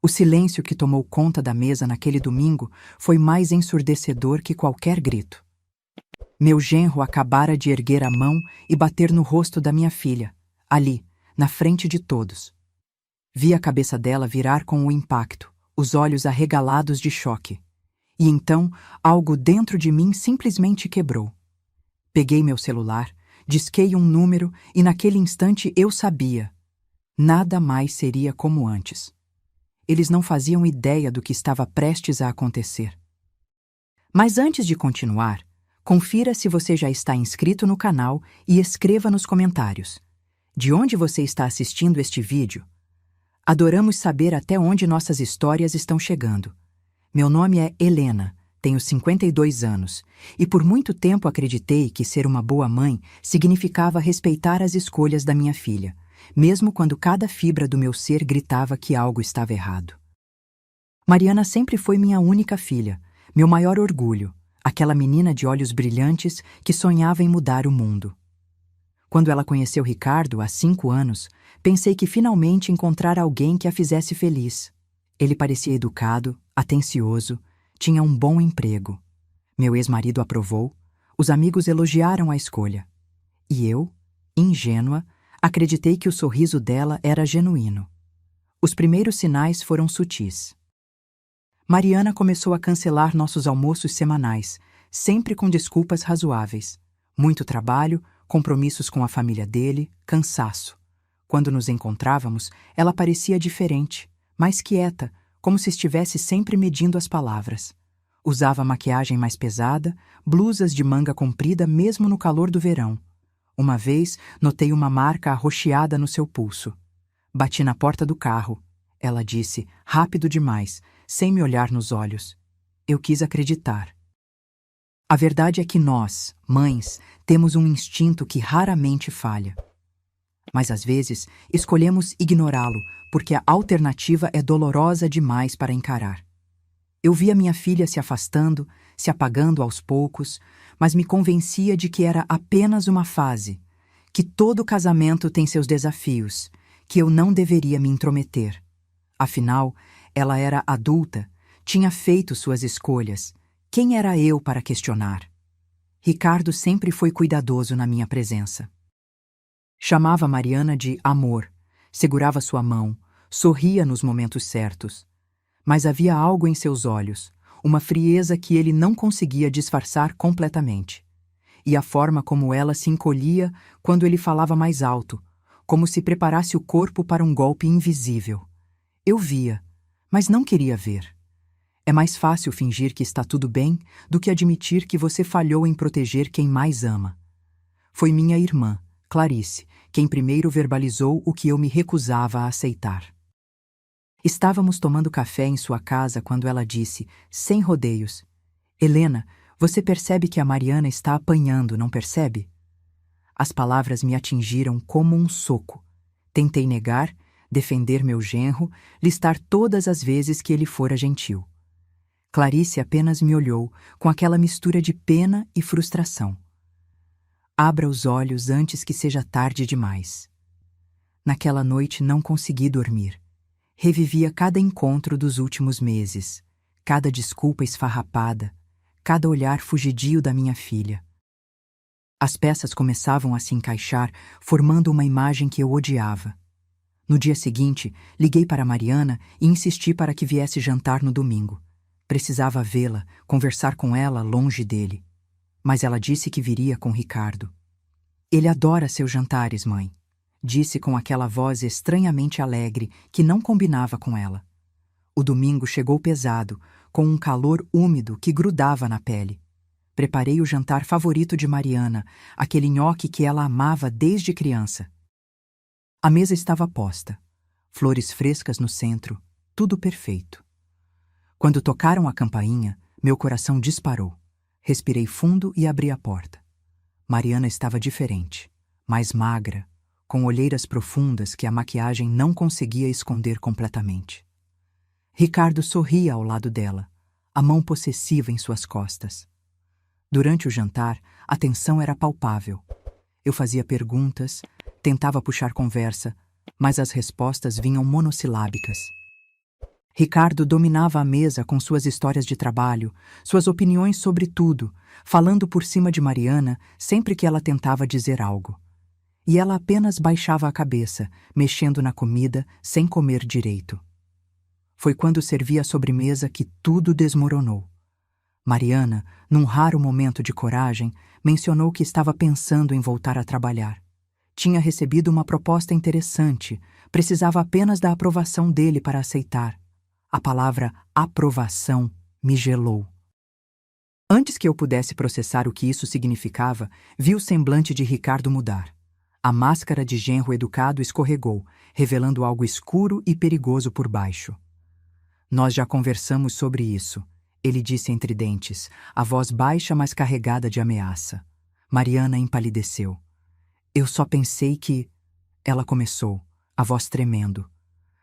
O silêncio que tomou conta da mesa naquele domingo foi mais ensurdecedor que qualquer grito. Meu genro acabara de erguer a mão e bater no rosto da minha filha, ali, na frente de todos. Vi a cabeça dela virar com o impacto, os olhos arregalados de choque. E então, algo dentro de mim simplesmente quebrou. Peguei meu celular, disquei um número e naquele instante eu sabia. Nada mais seria como antes. Eles não faziam ideia do que estava prestes a acontecer. Mas antes de continuar, confira se você já está inscrito no canal e escreva nos comentários. De onde você está assistindo este vídeo? Adoramos saber até onde nossas histórias estão chegando. Meu nome é Helena, tenho 52 anos, e por muito tempo acreditei que ser uma boa mãe significava respeitar as escolhas da minha filha, mesmo quando cada fibra do meu ser gritava que algo estava errado. Mariana sempre foi minha única filha, meu maior orgulho, aquela menina de olhos brilhantes que sonhava em mudar o mundo. Quando ela conheceu Ricardo, há 5 anos, pensei que finalmente encontrara alguém que a fizesse feliz. Ele parecia educado, atencioso, tinha um bom emprego. Meu ex-marido aprovou, os amigos elogiaram a escolha. E eu, ingênua, acreditei que o sorriso dela era genuíno. Os primeiros sinais foram sutis. Mariana começou a cancelar nossos almoços semanais, sempre com desculpas razoáveis. Muito trabalho, compromissos com a família dele, cansaço. Quando nos encontrávamos, ela parecia diferente, mais quieta, como se estivesse sempre medindo as palavras. Usava maquiagem mais pesada, blusas de manga comprida mesmo no calor do verão. Uma vez, notei uma marca arroxeada no seu pulso. Bati na porta do carro. Ela disse, rápido demais, sem me olhar nos olhos. Eu quis acreditar. A verdade é que nós, mães, temos um instinto que raramente falha. Mas às vezes, escolhemos ignorá-lo, porque a alternativa é dolorosa demais para encarar. Eu via minha filha se afastando, se apagando aos poucos, mas me convencia de que era apenas uma fase, que todo casamento tem seus desafios, que eu não deveria me intrometer. Afinal, ela era adulta, tinha feito suas escolhas. Quem era eu para questionar? Ricardo sempre foi cuidadoso na minha presença. Chamava Mariana de amor, segurava sua mão, sorria nos momentos certos. Mas havia algo em seus olhos, uma frieza que ele não conseguia disfarçar completamente. E a forma como ela se encolhia quando ele falava mais alto, como se preparasse o corpo para um golpe invisível. Eu via, mas não queria ver. É mais fácil fingir que está tudo bem do que admitir que você falhou em proteger quem mais ama. Foi minha irmã, Clarice, quem primeiro verbalizou o que eu me recusava a aceitar. Estávamos tomando café em sua casa quando ela disse, sem rodeios, Helena, você percebe que a Mariana está apanhando, não percebe? As palavras me atingiram como um soco. Tentei negar, defender meu genro, listar todas as vezes que ele fora gentil. Clarice apenas me olhou, com aquela mistura de pena e frustração. Abra os olhos antes que seja tarde demais. Naquela noite não consegui dormir. Revivia cada encontro dos últimos meses, cada desculpa esfarrapada, cada olhar fugidio da minha filha. As peças começavam a se encaixar, formando uma imagem que eu odiava. No dia seguinte, liguei para Mariana e insisti para que viesse jantar no domingo. Precisava vê-la, conversar com ela longe dele. Mas ela disse que viria com Ricardo. Ele adora seus jantares, mãe, disse com aquela voz estranhamente alegre que não combinava com ela. O domingo chegou pesado, com um calor úmido que grudava na pele. Preparei o jantar favorito de Mariana, aquele nhoque que ela amava desde criança. A mesa estava posta, flores frescas no centro, tudo perfeito. Quando tocaram a campainha, meu coração disparou. Respirei fundo e abri a porta. Mariana estava diferente, mais magra, com olheiras profundas que a maquiagem não conseguia esconder completamente. Ricardo sorria ao lado dela, a mão possessiva em suas costas. Durante o jantar, a tensão era palpável. Eu fazia perguntas, tentava puxar conversa, mas as respostas vinham monossilábicas. Ricardo dominava a mesa com suas histórias de trabalho, suas opiniões sobre tudo, falando por cima de Mariana sempre que ela tentava dizer algo. E ela apenas baixava a cabeça, mexendo na comida, sem comer direito. Foi quando servia a sobremesa que tudo desmoronou. Mariana, num raro momento de coragem, mencionou que estava pensando em voltar a trabalhar. Tinha recebido uma proposta interessante, precisava apenas da aprovação dele para aceitar. A palavra aprovação me gelou. Antes que eu pudesse processar o que isso significava, vi o semblante de Ricardo mudar. A máscara de genro educado escorregou, revelando algo escuro e perigoso por baixo. Nós já conversamos sobre isso, ele disse entre dentes, a voz baixa mas carregada de ameaça. Mariana empalideceu. Eu só pensei que... Ela começou, a voz tremendo.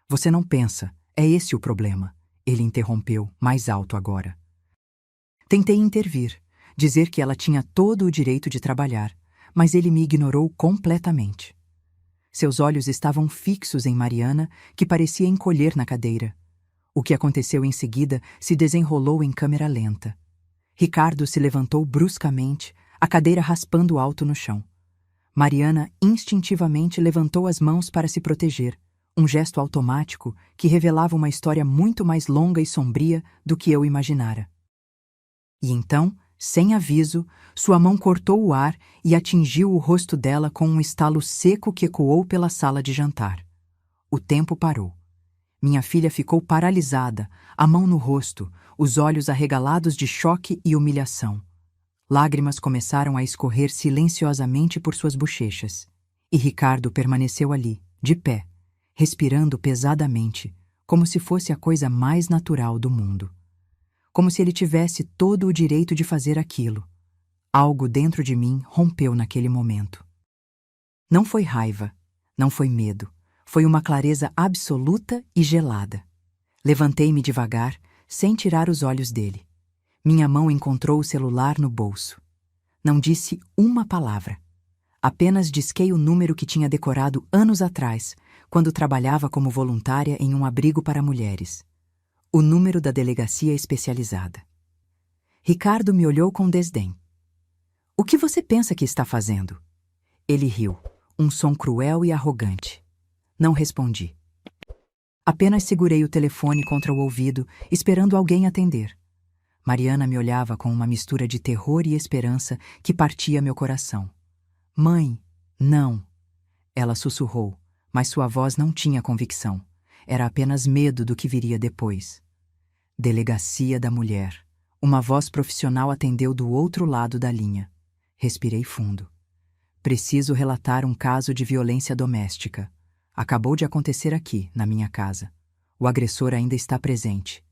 Você não pensa, é esse o problema. Ele interrompeu, mais alto agora. Tentei intervir, dizer que ela tinha todo o direito de trabalhar, mas ele me ignorou completamente. Seus olhos estavam fixos em Mariana, que parecia encolher na cadeira. O que aconteceu em seguida se desenrolou em câmera lenta. Ricardo se levantou bruscamente, a cadeira raspando alto no chão. Mariana instintivamente levantou as mãos para se proteger, um gesto automático que revelava uma história muito mais longa e sombria do que eu imaginara. E então, sem aviso, sua mão cortou o ar e atingiu o rosto dela com um estalo seco que ecoou pela sala de jantar. O tempo parou. Minha filha ficou paralisada, a mão no rosto, os olhos arregalados de choque e humilhação. Lágrimas começaram a escorrer silenciosamente por suas bochechas. E Ricardo permaneceu ali, de pé, respirando pesadamente, como se fosse a coisa mais natural do mundo. Como se ele tivesse todo o direito de fazer aquilo. Algo dentro de mim rompeu naquele momento. Não foi raiva, não foi medo. Foi uma clareza absoluta e gelada. Levantei-me devagar, sem tirar os olhos dele. Minha mão encontrou o celular no bolso. Não disse uma palavra. Apenas disquei o número que tinha decorado anos atrás, quando trabalhava como voluntária em um abrigo para mulheres. O número da delegacia especializada. Ricardo me olhou com desdém. O que você pensa que está fazendo? Ele riu, um som cruel e arrogante. Não respondi. Apenas segurei o telefone contra o ouvido, esperando alguém atender. Mariana me olhava com uma mistura de terror e esperança que partia meu coração. Mãe, não. Ela sussurrou, mas sua voz não tinha convicção. Era apenas medo do que viria depois. Delegacia da Mulher. Uma voz profissional atendeu do outro lado da linha. Respirei fundo. Preciso relatar um caso de violência doméstica. Acabou de acontecer aqui, na minha casa. O agressor ainda está presente.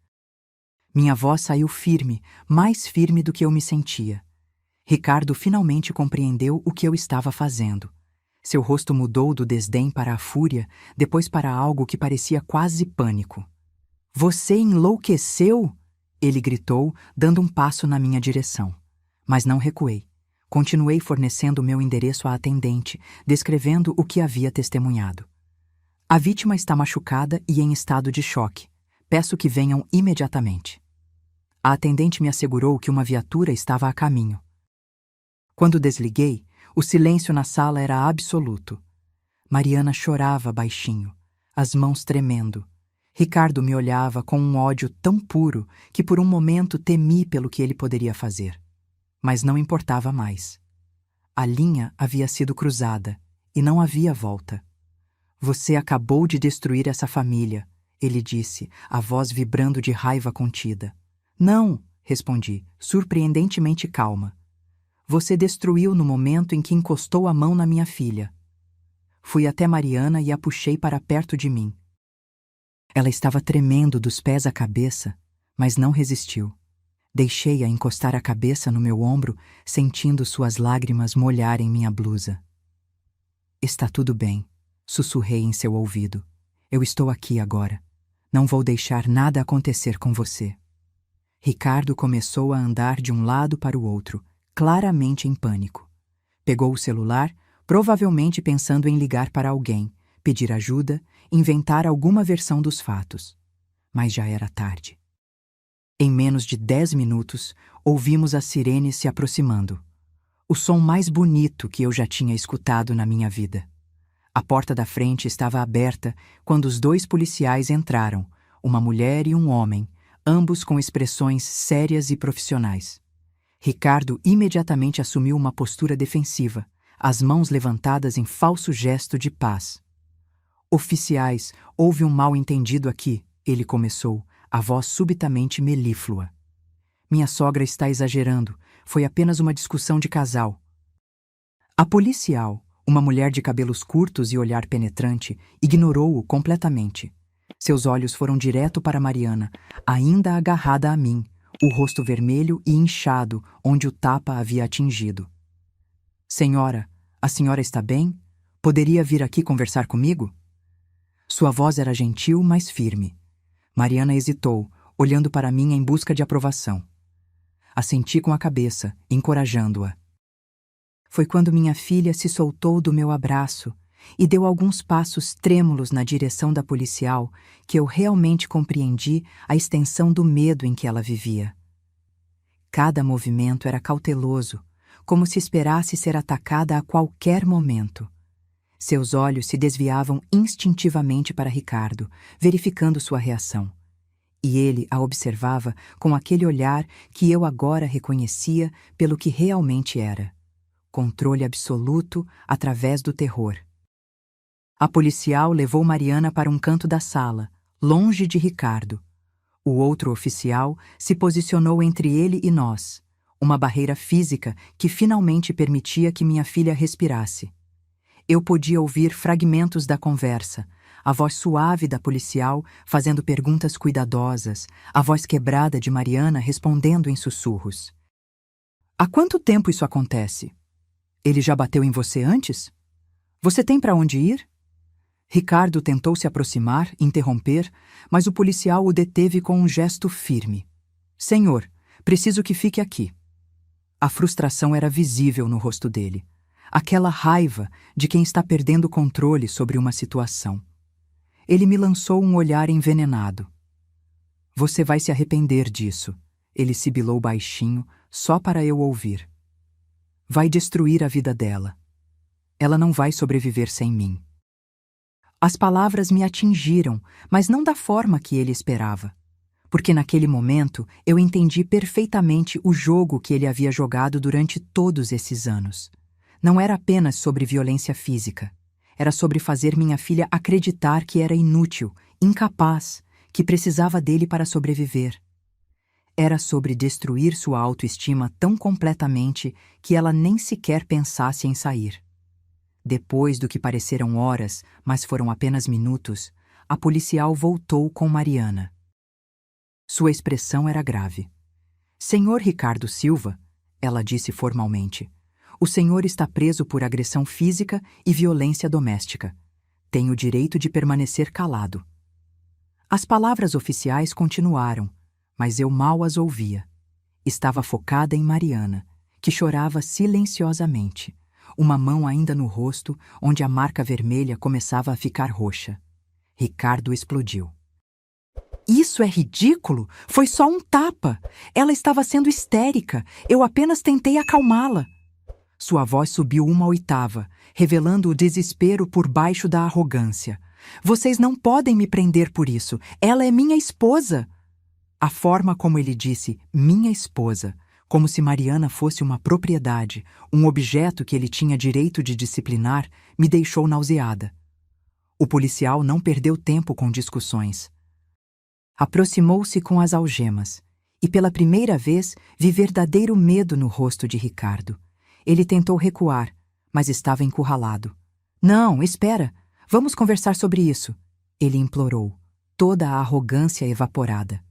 Minha voz saiu firme, mais firme do que eu me sentia. Ricardo finalmente compreendeu o que eu estava fazendo. Seu rosto mudou do desdém para a fúria, depois para algo que parecia quase pânico. Você enlouqueceu? Ele gritou, dando um passo na minha direção. Mas não recuei. Continuei fornecendo meu endereço à atendente, descrevendo o que havia testemunhado. A vítima está machucada e em estado de choque. Peço que venham imediatamente. A atendente me assegurou que uma viatura estava a caminho. Quando desliguei, o silêncio na sala era absoluto. Mariana chorava baixinho, as mãos tremendo. Ricardo me olhava com um ódio tão puro que por um momento temi pelo que ele poderia fazer. Mas não importava mais. A linha havia sido cruzada e não havia volta. Você acabou de destruir essa família, ele disse, a voz vibrando de raiva contida. Não, respondi, surpreendentemente calma. Você destruiu no momento em que encostou a mão na minha filha. Fui até Mariana e a puxei para perto de mim. Ela estava tremendo dos pés à cabeça, mas não resistiu. Deixei-a encostar a cabeça no meu ombro, sentindo suas lágrimas molharem minha blusa. Está tudo bem. Sussurrei em seu ouvido. Eu estou aqui agora. Não vou deixar nada acontecer com você. Ricardo começou a andar de um lado para o outro, claramente em pânico. Pegou o celular, provavelmente pensando em ligar para alguém, pedir ajuda, inventar alguma versão dos fatos. mas já era tarde. Em menos de 10 minutos, ouvimos as sirenes se aproximando. O som mais bonito que eu já tinha escutado na minha vida. A porta da frente estava aberta quando os 2 policiais entraram, uma mulher e um homem, ambos com expressões sérias e profissionais. Ricardo imediatamente assumiu uma postura defensiva, as mãos levantadas em falso gesto de paz. Oficiais, houve um mal-entendido aqui, ele começou, a voz subitamente melíflua. Minha sogra está exagerando, foi apenas uma discussão de casal. A policial, uma mulher de cabelos curtos e olhar penetrante, ignorou-o completamente. Seus olhos foram direto para Mariana, ainda agarrada a mim, o rosto vermelho e inchado onde o tapa havia atingido. Senhora, a senhora está bem? Poderia vir aqui conversar comigo? Sua voz era gentil, mas firme. Mariana hesitou, olhando para mim em busca de aprovação. Assenti com a cabeça, encorajando-a. Foi quando minha filha se soltou do meu abraço e deu alguns passos trêmulos na direção da policial que eu realmente compreendi a extensão do medo em que ela vivia. Cada movimento era cauteloso, como se esperasse ser atacada a qualquer momento. Seus olhos se desviavam instintivamente para Ricardo, verificando sua reação. E ele a observava com aquele olhar que eu agora reconhecia pelo que realmente era: controle absoluto através do terror. A policial levou Mariana para um canto da sala, longe de Ricardo. O outro oficial se posicionou entre ele e nós, uma barreira física que finalmente permitia que minha filha respirasse. Eu podia ouvir fragmentos da conversa, a voz suave da policial fazendo perguntas cuidadosas, a voz quebrada de Mariana respondendo em sussurros. Há quanto tempo isso acontece? Ele já bateu em você antes? Você tem para onde ir? Ricardo tentou se aproximar, interromper, mas o policial o deteve com um gesto firme. Senhor, preciso que fique aqui. A frustração era visível no rosto dele. Aquela raiva de quem está perdendo o controle sobre uma situação. Ele me lançou um olhar envenenado. Você vai se arrepender disso, ele sibilou baixinho, só para eu ouvir. Vai destruir a vida dela. Ela não vai sobreviver sem mim. As palavras me atingiram, mas não da forma que ele esperava. Porque naquele momento eu entendi perfeitamente o jogo que ele havia jogado durante todos esses anos. Não era apenas sobre violência física. Era sobre fazer minha filha acreditar que era inútil, incapaz, que precisava dele para sobreviver. Era sobre destruir sua autoestima tão completamente que ela nem sequer pensasse em sair. Depois do que pareceram horas, mas foram apenas minutos, a policial voltou com Mariana. Sua expressão era grave. Senhor Ricardo Silva, ela disse formalmente, o senhor está preso por agressão física e violência doméstica. Tem o direito de permanecer calado. As palavras oficiais continuaram, mas eu mal as ouvia. Estava focada em Mariana, que chorava silenciosamente, uma mão ainda no rosto, onde a marca vermelha começava a ficar roxa. Ricardo explodiu. Isso é ridículo! Foi só um tapa! Ela estava sendo histérica. Eu apenas tentei acalmá-la. Sua voz subiu uma oitava, revelando o desespero por baixo da arrogância. Vocês não podem me prender por isso. Ela é minha esposa. A forma como ele disse minha esposa, como se Mariana fosse uma propriedade, um objeto que ele tinha direito de disciplinar, me deixou nauseada. O policial não perdeu tempo com discussões. Aproximou-se com as algemas, e pela primeira vez vi verdadeiro medo no rosto de Ricardo. Ele tentou recuar, mas estava encurralado. Não, espera, vamos conversar sobre isso, ele implorou, toda a arrogância evaporada.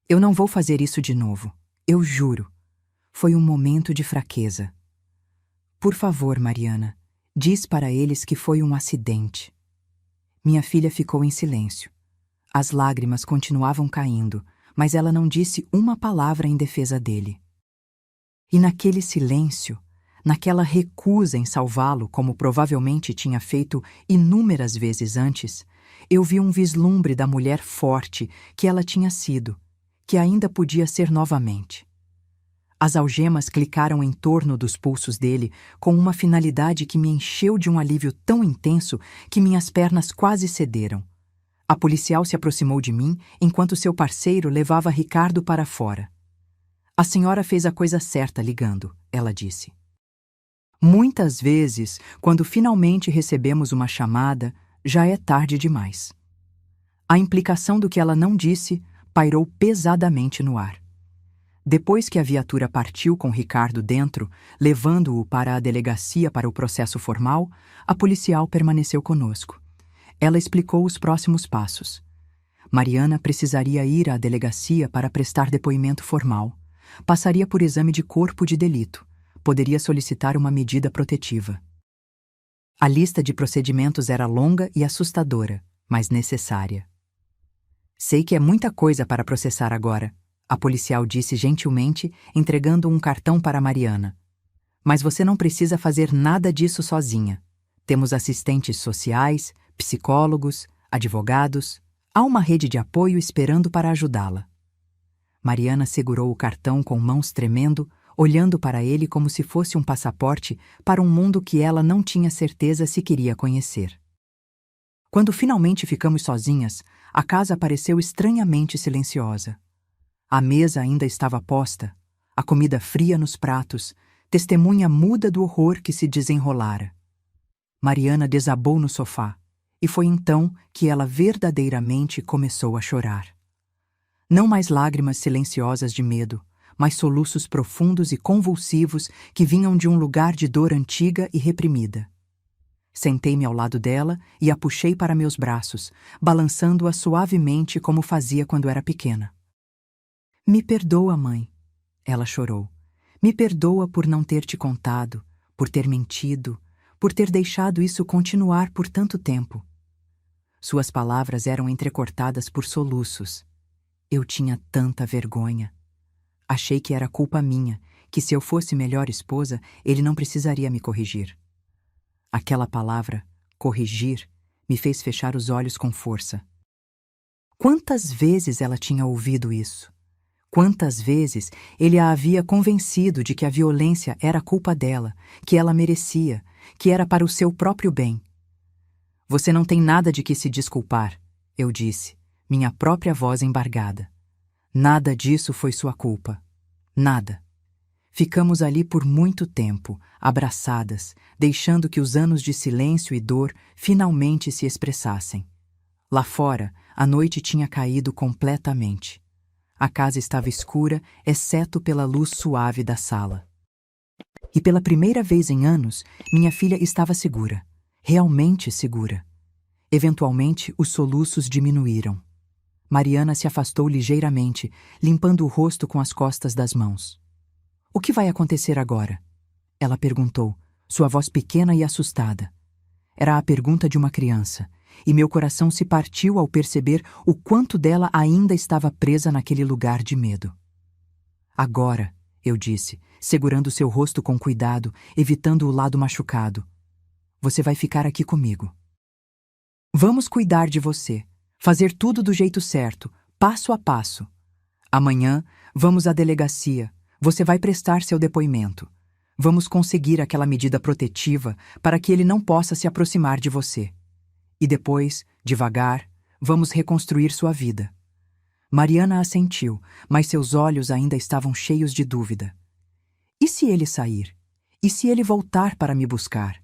Eu não vou fazer isso de novo, eu juro. Foi um momento de fraqueza. Por favor, Mariana, diz para eles que foi um acidente. Minha filha ficou em silêncio. As lágrimas continuavam caindo, mas ela não disse uma palavra em defesa dele. E naquele silêncio, naquela recusa em salvá-lo como provavelmente tinha feito inúmeras vezes antes, eu vi um vislumbre da mulher forte que ela tinha sido, que ainda podia ser novamente. As algemas clicaram em torno dos pulsos dele com uma finalidade que me encheu de um alívio tão intenso que minhas pernas quase cederam. A policial se aproximou de mim enquanto seu parceiro levava Ricardo para fora. A senhora fez a coisa certa ligando, ela disse. Muitas vezes, quando finalmente recebemos uma chamada, já é tarde demais. A implicação do que ela não disse pairou pesadamente no ar. Depois que a viatura partiu com Ricardo dentro, levando-o para a delegacia para o processo formal, a policial permaneceu conosco. Ela explicou os próximos passos. Mariana precisaria ir à delegacia para prestar depoimento formal. Passaria por exame de corpo de delito. Poderia solicitar uma medida protetiva. A lista de procedimentos era longa e assustadora, mas necessária. Sei que é muita coisa para processar agora, a policial disse gentilmente, entregando um cartão para Mariana. Mas você não precisa fazer nada disso sozinha. Temos assistentes sociais, psicólogos, advogados. Há uma rede de apoio esperando para ajudá-la. Mariana segurou o cartão com mãos tremendo, olhando para ele como se fosse um passaporte para um mundo que ela não tinha certeza se queria conhecer. Quando finalmente ficamos sozinhas, a casa pareceu estranhamente silenciosa. A mesa ainda estava posta, a comida fria nos pratos, testemunha muda do horror que se desenrolara. Mariana desabou no sofá, e foi então que ela verdadeiramente começou a chorar. Não mais lágrimas silenciosas de medo, mas soluços profundos e convulsivos que vinham de um lugar de dor antiga e reprimida. Sentei-me ao lado dela e a puxei para meus braços, balançando-a suavemente como fazia quando era pequena. Me perdoa, mãe, ela chorou. Me perdoa por não ter te contado, por ter mentido, por ter deixado isso continuar por tanto tempo. Suas palavras eram entrecortadas por soluços. Eu tinha tanta vergonha. Achei que era culpa minha, que se eu fosse melhor esposa, ele não precisaria me corrigir. Aquela palavra, corrigir, me fez fechar os olhos com força. Quantas vezes ela tinha ouvido isso? Quantas vezes ele a havia convencido de que a violência era culpa dela, que ela merecia, que era para o seu próprio bem. Você não tem nada de que se desculpar, eu disse, minha própria voz embargada. Nada disso foi sua culpa. Nada. Ficamos ali por muito tempo, abraçadas, deixando que os anos de silêncio e dor finalmente se expressassem. Lá fora, a noite tinha caído completamente. A casa estava escura, exceto pela luz suave da sala. E pela primeira vez em anos, minha filha estava segura. Realmente segura. Eventualmente, os soluços diminuíram. Mariana se afastou ligeiramente, limpando o rosto com as costas das mãos. O que vai acontecer agora? Ela perguntou, sua voz pequena e assustada. Era a pergunta de uma criança, e meu coração se partiu ao perceber o quanto dela ainda estava presa naquele lugar de medo. Agora, eu disse, segurando seu rosto com cuidado, evitando o lado machucado. Você vai ficar aqui comigo. Vamos cuidar de você, fazer tudo do jeito certo, passo a passo. Amanhã, vamos à delegacia, você vai prestar seu depoimento. Vamos conseguir aquela medida protetiva para que ele não possa se aproximar de você. E depois, devagar, vamos reconstruir sua vida. Mariana assentiu, mas seus olhos ainda estavam cheios de dúvida. E se ele sair? E se ele voltar para me buscar?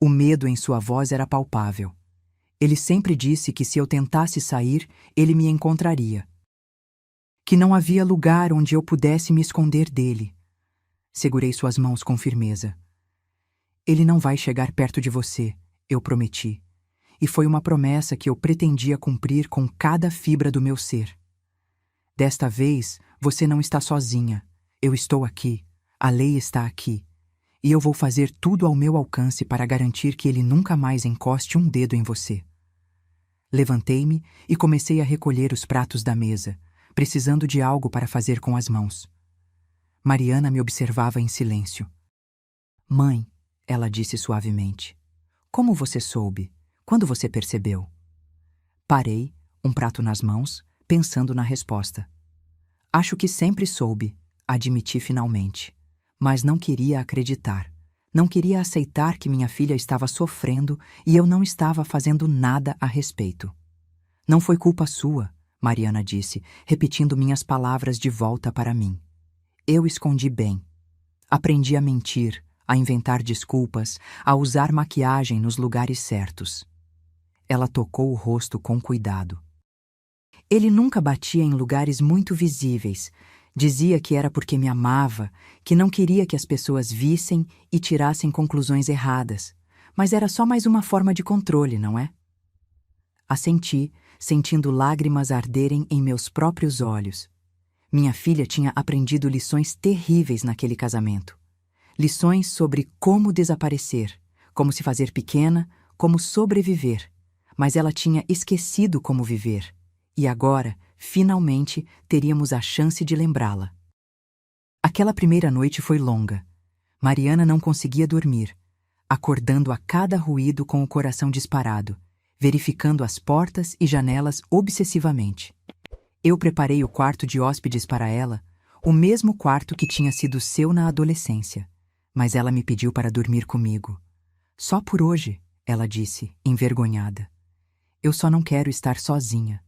O medo em sua voz era palpável. Ele sempre disse que se eu tentasse sair, ele me encontraria. Que não havia lugar onde eu pudesse me esconder dele. Segurei suas mãos com firmeza. Ele não vai chegar perto de você, eu prometi. E foi uma promessa que eu pretendia cumprir com cada fibra do meu ser. Desta vez, você não está sozinha. Eu estou aqui. A lei está aqui. E eu vou fazer tudo ao meu alcance para garantir que ele nunca mais encoste um dedo em você. Levantei-me e comecei a recolher os pratos da mesa, precisando de algo para fazer com as mãos. Mariana me observava em silêncio. Mãe, ela disse suavemente, como você soube? Quando você percebeu? Parei, um prato nas mãos, pensando na resposta. Acho que sempre soube, admiti finalmente. Mas não queria acreditar. Não queria aceitar que minha filha estava sofrendo e eu não estava fazendo nada a respeito. Não foi culpa sua, Mariana disse, repetindo minhas palavras de volta para mim. Eu escondi bem. Aprendi a mentir, a inventar desculpas, a usar maquiagem nos lugares certos. Ela tocou o rosto com cuidado. Ele nunca batia em lugares muito visíveis. Dizia que era porque me amava, que não queria que as pessoas vissem e tirassem conclusões erradas. Mas era só mais uma forma de controle, não é? Assenti, sentindo lágrimas arderem em meus próprios olhos. Minha filha tinha aprendido lições terríveis naquele casamento. Lições sobre como desaparecer, como se fazer pequena, como sobreviver. Mas ela tinha esquecido como viver. E agora, finalmente, teríamos a chance de lembrá-la. Aquela primeira noite foi longa. Mariana não conseguia dormir, acordando a cada ruído com o coração disparado, verificando as portas e janelas obsessivamente. Eu preparei o quarto de hóspedes para ela, o mesmo quarto que tinha sido seu na adolescência, mas ela me pediu para dormir comigo. Só por hoje, ela disse, envergonhada. Eu só não quero estar sozinha.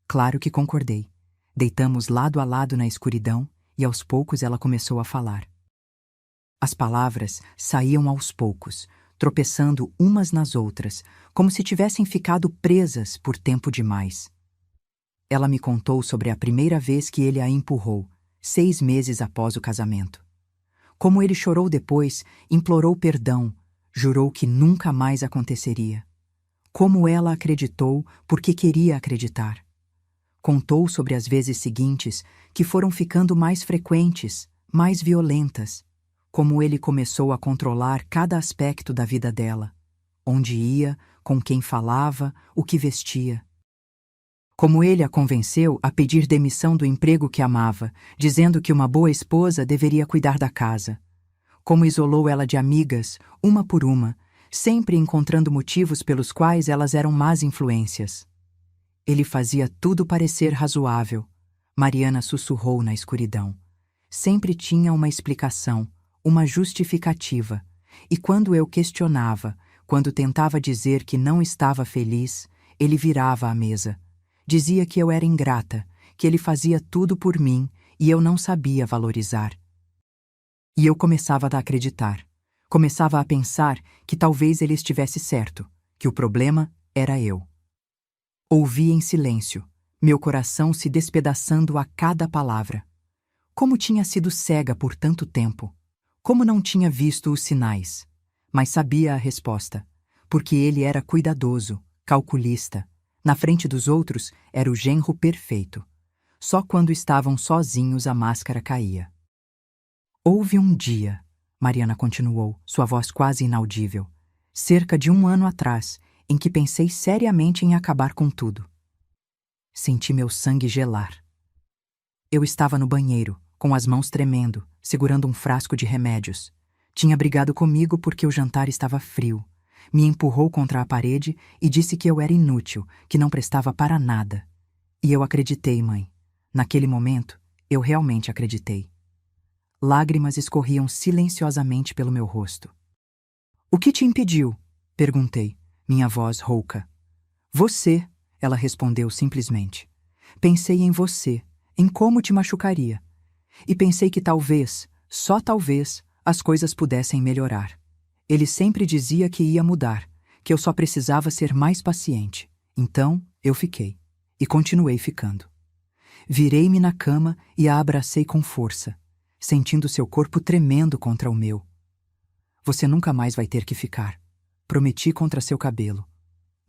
Claro que concordei. Deitamos lado a lado na escuridão e aos poucos ela começou a falar. As palavras saíam aos poucos, tropeçando umas nas outras, como se tivessem ficado presas por tempo demais. Ela me contou sobre a primeira vez que ele a empurrou, 6 meses após o casamento. Como ele chorou depois, implorou perdão, jurou que nunca mais aconteceria. Como ela acreditou porque queria acreditar. Contou sobre as vezes seguintes, que foram ficando mais frequentes, mais violentas. Como ele começou a controlar cada aspecto da vida dela. Onde ia, com quem falava, o que vestia. Como ele a convenceu a pedir demissão do emprego que amava, dizendo que uma boa esposa deveria cuidar da casa. Como isolou ela de amigas, uma por uma, sempre encontrando motivos pelos quais elas eram más influências. Ele fazia tudo parecer razoável. Mariana sussurrou na escuridão. Sempre tinha uma explicação, uma justificativa. E quando eu questionava, quando tentava dizer que não estava feliz, ele virava à mesa. Dizia que eu era ingrata, que ele fazia tudo por mim e eu não sabia valorizar. E eu começava a acreditar. Começava a pensar que talvez ele estivesse certo, que o problema era eu. Ouvi em silêncio, meu coração se despedaçando a cada palavra. Como tinha sido cega por tanto tempo. Como não tinha visto os sinais. Mas sabia a resposta. Porque ele era cuidadoso, calculista. Na frente dos outros, era o genro perfeito. Só quando estavam sozinhos a máscara caía. Houve um dia, Mariana continuou, sua voz quase inaudível, cerca de 1 ano atrás, em que pensei seriamente em acabar com tudo. Senti meu sangue gelar. Eu estava no banheiro, com as mãos tremendo, segurando um frasco de remédios. Tinha brigado comigo porque o jantar estava frio. Me empurrou contra a parede e disse que eu era inútil, que não prestava para nada. E eu acreditei, mãe. Naquele momento, eu realmente acreditei. Lágrimas escorriam silenciosamente pelo meu rosto. O que te impediu? Perguntei, minha voz rouca. Você, ela respondeu simplesmente. Pensei em você, em como te machucaria. E pensei que talvez, só talvez, as coisas pudessem melhorar. Ele sempre dizia que ia mudar, que eu só precisava ser mais paciente. Então, eu fiquei. E continuei ficando. Virei-me na cama e a abracei com força, sentindo seu corpo tremendo contra o meu. Você nunca mais vai ter que ficar. Prometi contra seu cabelo.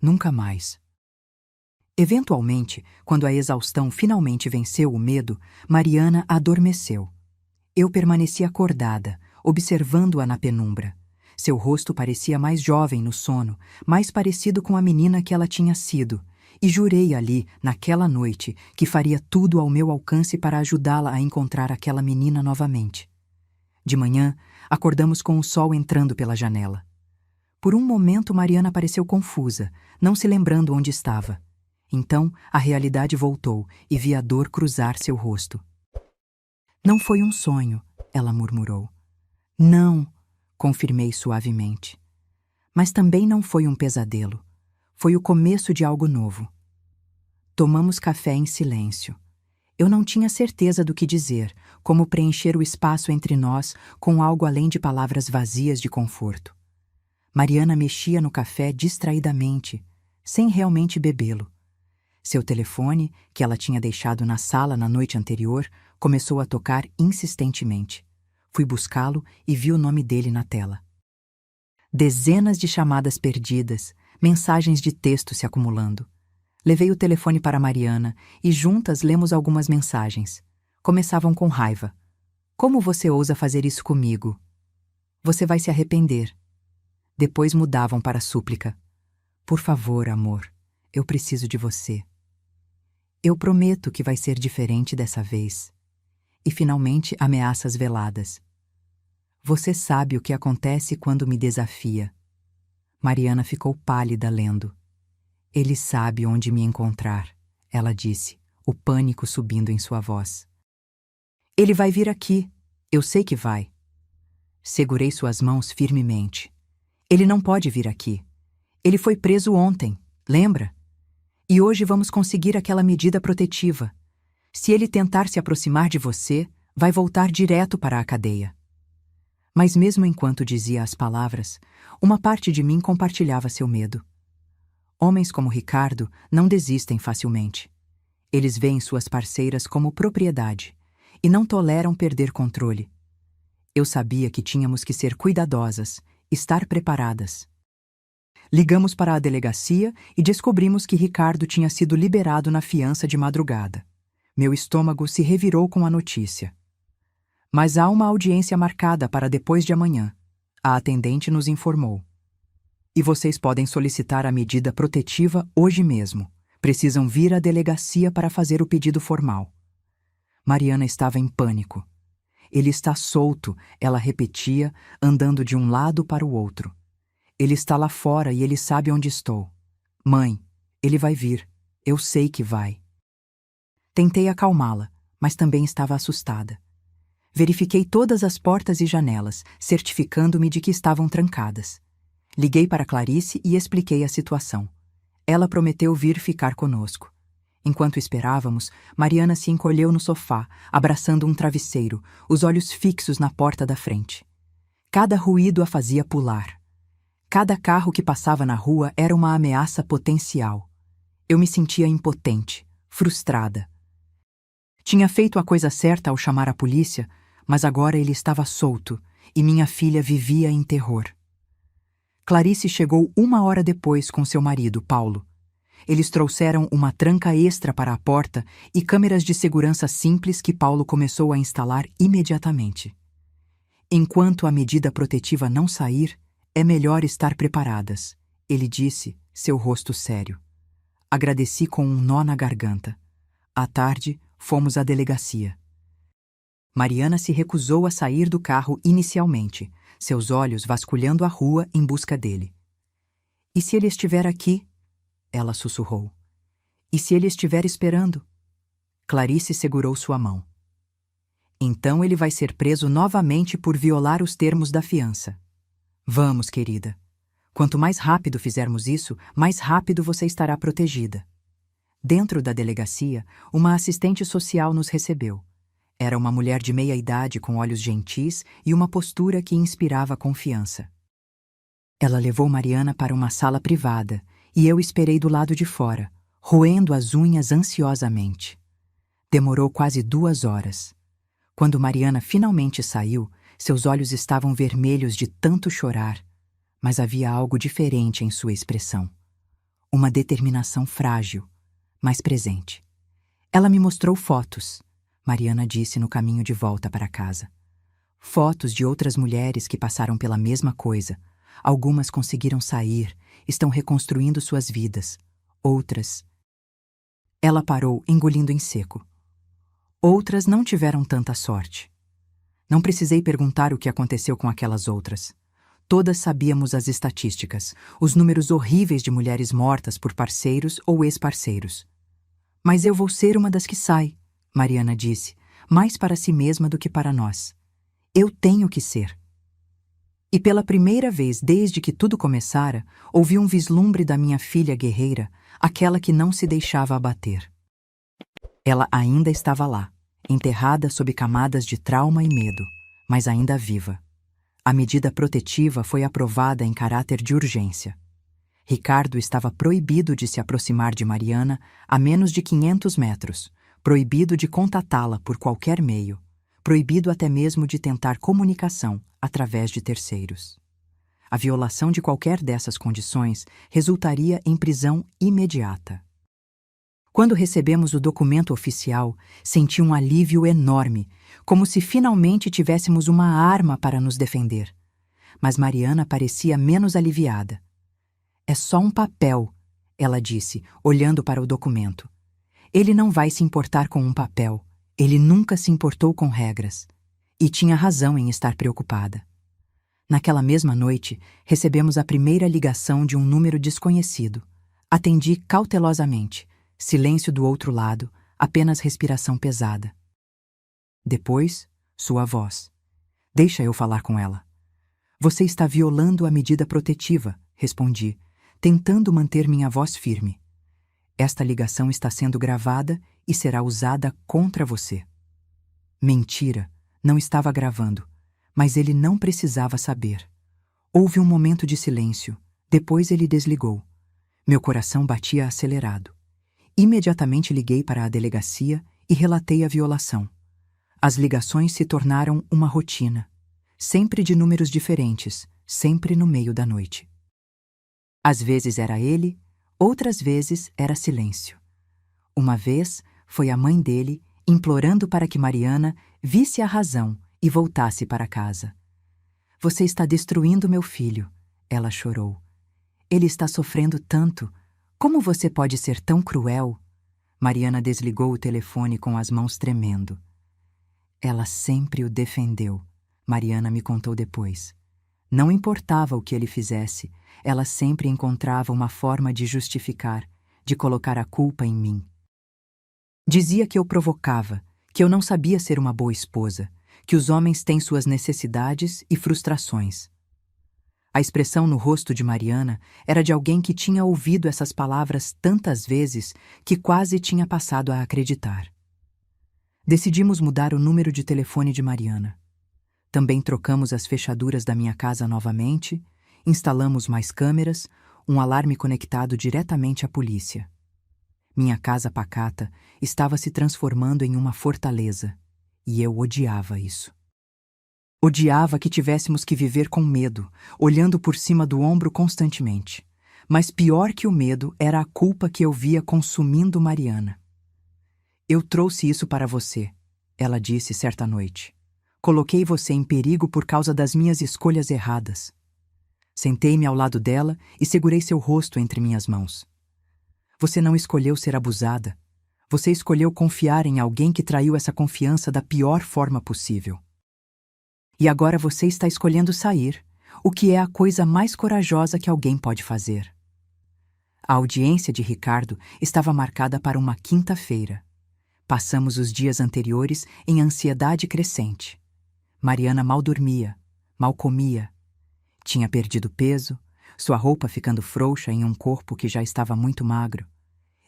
Nunca mais. Eventualmente, quando a exaustão finalmente venceu o medo, Mariana adormeceu. Eu permaneci acordada, observando-a na penumbra. Seu rosto parecia mais jovem no sono, mais parecido com a menina que ela tinha sido, e jurei ali, naquela noite, que faria tudo ao meu alcance para ajudá-la a encontrar aquela menina novamente. De manhã, acordamos com o sol entrando pela janela. Por um momento, Mariana pareceu confusa, não se lembrando onde estava. Então, a realidade voltou e vi a dor cruzar seu rosto. Não foi um sonho, ela murmurou. Não, confirmei suavemente. Mas também não foi um pesadelo. Foi o começo de algo novo. Tomamos café em silêncio. Eu não tinha certeza do que dizer, como preencher o espaço entre nós com algo além de palavras vazias de conforto. Mariana mexia no café distraidamente, sem realmente bebê-lo. Seu telefone, que ela tinha deixado na sala na noite anterior, começou a tocar insistentemente. Fui buscá-lo e vi o nome dele na tela. Dezenas de chamadas perdidas, mensagens de texto se acumulando. Levei o telefone para Mariana e juntas lemos algumas mensagens. Começavam com raiva. Como você ousa fazer isso comigo? Você vai se arrepender. Depois mudavam para súplica. Por favor, amor, eu preciso de você. Eu prometo que vai ser diferente dessa vez. E finalmente ameaças veladas. Você sabe o que acontece quando me desafia. Mariana ficou pálida lendo. Ele sabe onde me encontrar, ela disse, o pânico subindo em sua voz. Ele vai vir aqui. Eu sei que vai. Segurei suas mãos firmemente. Ele não pode vir aqui. Ele foi preso ontem, lembra? E hoje vamos conseguir aquela medida protetiva. Se ele tentar se aproximar de você, vai voltar direto para a cadeia. Mas mesmo enquanto dizia as palavras, uma parte de mim compartilhava seu medo. Homens como Ricardo não desistem facilmente. Eles veem suas parceiras como propriedade e não toleram perder controle. Eu sabia que tínhamos que ser cuidadosas, estar preparadas. Ligamos para a delegacia e descobrimos que Ricardo tinha sido liberado na fiança de madrugada. Meu estômago se revirou com a notícia. Mas há uma audiência marcada para depois de amanhã. A atendente nos informou. E vocês podem solicitar a medida protetiva hoje mesmo. Precisam vir à delegacia para fazer o pedido formal. Mariana estava em pânico. Ele está solto, ela repetia, andando de um lado para o outro. Ele está lá fora e ele sabe onde estou. Mãe, ele vai vir. Eu sei que vai. Tentei acalmá-la, mas também estava assustada. Verifiquei todas as portas e janelas, certificando-me de que estavam trancadas. Liguei para Clarice e expliquei a situação. Ela prometeu vir ficar conosco. Enquanto esperávamos, Mariana se encolheu no sofá, abraçando um travesseiro, os olhos fixos na porta da frente. Cada ruído a fazia pular. Cada carro que passava na rua era uma ameaça potencial. Eu me sentia impotente, frustrada. Tinha feito a coisa certa ao chamar a polícia, mas agora ele estava solto e minha filha vivia em terror. Clarice chegou 1 hora depois com seu marido, Paulo. Eles trouxeram uma tranca extra para a porta e câmeras de segurança simples que Paulo começou a instalar imediatamente. Enquanto a medida protetiva não sair, é melhor estar preparadas, ele disse, seu rosto sério. Agradeci com um nó na garganta. À tarde, fomos à delegacia. Mariana se recusou a sair do carro inicialmente, seus olhos vasculhando a rua em busca dele. E se ele estiver aqui? Ela sussurrou. E se ele estiver esperando? Clarice segurou sua mão. Então ele vai ser preso novamente por violar os termos da fiança. Vamos, querida. Quanto mais rápido fizermos isso, mais rápido você estará protegida. Dentro da delegacia, uma assistente social nos recebeu. Era uma mulher de meia-idade com olhos gentis e uma postura que inspirava confiança. Ela levou Mariana para uma sala privada e eu esperei do lado de fora, roendo as unhas ansiosamente. Demorou quase 2 horas. Quando Mariana finalmente saiu, seus olhos estavam vermelhos de tanto chorar, mas havia algo diferente em sua expressão. Uma determinação frágil, mas presente. Ela me mostrou fotos, Mariana disse no caminho de volta para casa. Fotos de outras mulheres que passaram pela mesma coisa. Algumas conseguiram sair, estão reconstruindo suas vidas. Outras... Ela parou, engolindo em seco. Outras não tiveram tanta sorte. Não precisei perguntar o que aconteceu com aquelas outras. Todas sabíamos as estatísticas, os números horríveis de mulheres mortas por parceiros ou ex-parceiros. Mas eu vou ser uma das que sai, Mariana disse, mais para si mesma do que para nós. Eu tenho que ser. E pela primeira vez desde que tudo começara, ouvi um vislumbre da minha filha guerreira, aquela que não se deixava abater. Ela ainda estava lá, enterrada sob camadas de trauma e medo, mas ainda viva. A medida protetiva foi aprovada em caráter de urgência. Ricardo estava proibido de se aproximar de Mariana a menos de 500 metros, proibido de contatá-la por qualquer meio, proibido até mesmo de tentar comunicação através de terceiros. A violação de qualquer dessas condições resultaria em prisão imediata. Quando recebemos o documento oficial, senti um alívio enorme, como se finalmente tivéssemos uma arma para nos defender. Mas Mariana parecia menos aliviada. É só um papel, ela disse, olhando para o documento. Ele não vai se importar com um papel. Ele nunca se importou com regras. E tinha razão em estar preocupada. Naquela mesma noite, recebemos a primeira ligação de um número desconhecido. Atendi cautelosamente. Silêncio do outro lado, apenas respiração pesada. Depois, sua voz. Deixa eu falar com ela. Você está violando a medida protetiva, respondi, tentando manter minha voz firme. Esta ligação está sendo gravada e será usada contra você. Mentira, não estava gravando, mas ele não precisava saber. Houve um momento de silêncio, depois ele desligou. Meu coração batia acelerado. Imediatamente liguei para a delegacia e relatei a violação. As ligações se tornaram uma rotina, sempre de números diferentes, sempre no meio da noite. Às vezes era ele, outras vezes era silêncio. Uma vez foi a mãe dele implorando para que Mariana visse a razão e voltasse para casa. Você está destruindo meu filho, ela chorou. Ele está sofrendo tanto. Como você pode ser tão cruel? Mariana desligou o telefone com as mãos tremendo. Ela sempre o defendeu, Mariana me contou depois. Não importava o que ele fizesse, ela sempre encontrava uma forma de justificar, de colocar a culpa em mim. Dizia que eu provocava, que eu não sabia ser uma boa esposa, que os homens têm suas necessidades e frustrações. A expressão no rosto de Mariana era de alguém que tinha ouvido essas palavras tantas vezes que quase tinha passado a acreditar. Decidimos mudar o número de telefone de Mariana. Também trocamos as fechaduras da minha casa novamente, instalamos mais câmeras, um alarme conectado diretamente à polícia. Minha casa pacata estava se transformando em uma fortaleza, e eu odiava isso. Odiava que tivéssemos que viver com medo, olhando por cima do ombro constantemente. Mas pior que o medo era a culpa que eu via consumindo Mariana. Eu trouxe isso para você, ela disse certa noite. Coloquei você em perigo por causa das minhas escolhas erradas. Sentei-me ao lado dela e segurei seu rosto entre minhas mãos. Você não escolheu ser abusada. Você escolheu confiar em alguém que traiu essa confiança da pior forma possível. E agora você está escolhendo sair, o que é a coisa mais corajosa que alguém pode fazer. A audiência de Ricardo estava marcada para uma quinta-feira. Passamos os dias anteriores em ansiedade crescente. Mariana mal dormia, mal comia. Tinha perdido peso, sua roupa ficando frouxa em um corpo que já estava muito magro.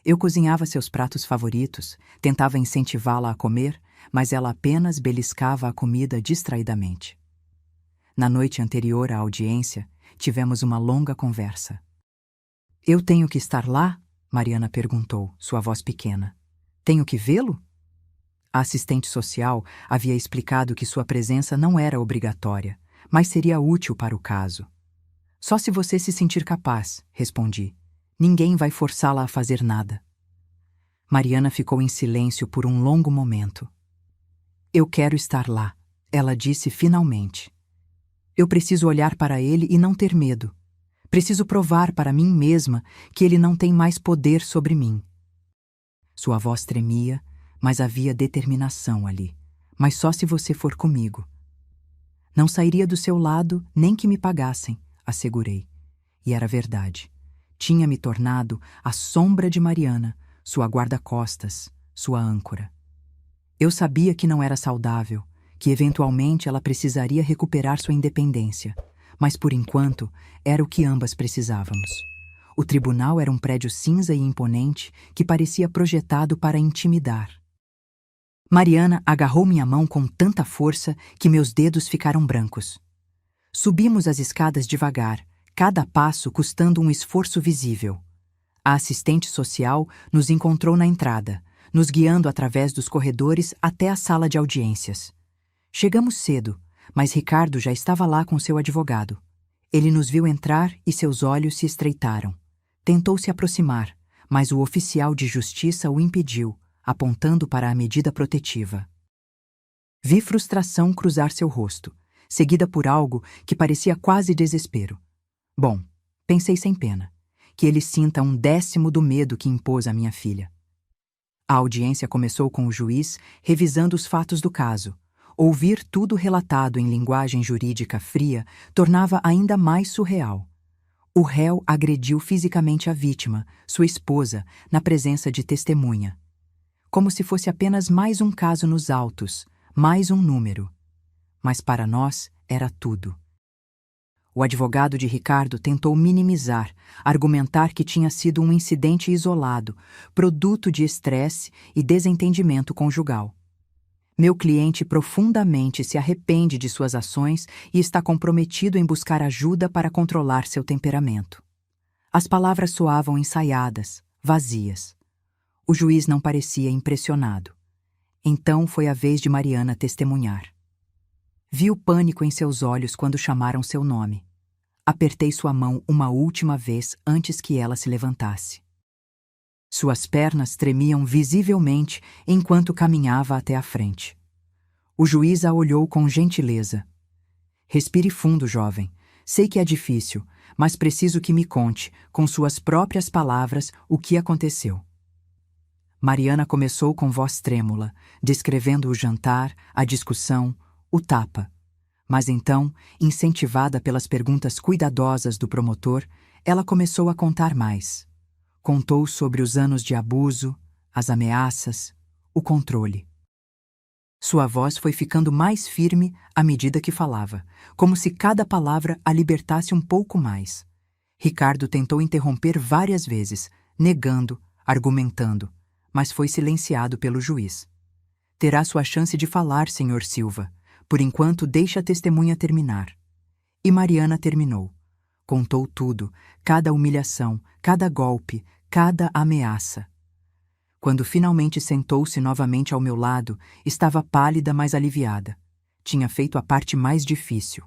Eu cozinhava seus pratos favoritos, tentava incentivá-la a comer, mas ela apenas beliscava a comida distraidamente. Na noite anterior à audiência, tivemos uma longa conversa. Eu tenho que estar lá? Mariana perguntou, sua voz pequena. Tenho que vê-lo? A assistente social havia explicado que sua presença não era obrigatória, mas seria útil para o caso. Só se você se sentir capaz, respondi. Ninguém vai forçá-la a fazer nada. Mariana ficou em silêncio por um longo momento. Eu quero estar lá, ela disse finalmente. Eu preciso olhar para ele e não ter medo. Preciso provar para mim mesma que ele não tem mais poder sobre mim. Sua voz tremia, mas havia determinação ali. Mas só se você for comigo. Não sairia do seu lado nem que me pagassem, assegurei. E era verdade. Tinha me tornado a sombra de Mariana, sua guarda-costas, sua âncora. Eu sabia que não era saudável, que eventualmente ela precisaria recuperar sua independência, mas por enquanto era o que ambas precisávamos. O tribunal era um prédio cinza e imponente que parecia projetado para intimidar. Mariana agarrou minha mão com tanta força que meus dedos ficaram brancos. Subimos as escadas devagar, cada passo custando um esforço visível. A assistente social nos encontrou na entrada, nos guiando através dos corredores até a sala de audiências. Chegamos cedo, mas Ricardo já estava lá com seu advogado. Ele nos viu entrar e seus olhos se estreitaram. Tentou se aproximar, mas o oficial de justiça o impediu, apontando para a medida protetiva. Vi frustração cruzar seu rosto, seguida por algo que parecia quase desespero. Bom, pensei sem pena, que ele sinta 1/10 do medo que impôs à minha filha. A audiência começou com o juiz revisando os fatos do caso. Ouvir tudo relatado em linguagem jurídica fria tornava ainda mais surreal. O réu agrediu fisicamente a vítima, sua esposa, na presença de testemunha. Como se fosse apenas mais um caso nos autos, mais um número. Mas para nós era tudo. O advogado de Ricardo tentou minimizar, argumentar que tinha sido um incidente isolado, produto de estresse e desentendimento conjugal. Meu cliente profundamente se arrepende de suas ações e está comprometido em buscar ajuda para controlar seu temperamento. As palavras soavam ensaiadas, vazias. O juiz não parecia impressionado. Então foi a vez de Mariana testemunhar. Vi o pânico em seus olhos quando chamaram seu nome. Apertei sua mão uma última vez antes que ela se levantasse. Suas pernas tremiam visivelmente enquanto caminhava até a frente. O juiz a olhou com gentileza. Respire fundo, jovem. Sei que é difícil, mas preciso que me conte, com suas próprias palavras, o que aconteceu. Mariana começou com voz trêmula, descrevendo o jantar, a discussão, o tapa. Mas então, incentivada pelas perguntas cuidadosas do promotor, ela começou a contar mais. Contou sobre os anos de abuso, as ameaças, o controle. Sua voz foi ficando mais firme à medida que falava, como se cada palavra a libertasse um pouco mais. Ricardo tentou interromper várias vezes, negando, argumentando, mas foi silenciado pelo juiz. Terá sua chance de falar, Sr. Silva. Por enquanto, deixe a testemunha terminar. E Mariana terminou. Contou tudo, cada humilhação, cada golpe, cada ameaça. Quando finalmente sentou-se novamente ao meu lado, estava pálida, mas aliviada. Tinha feito a parte mais difícil.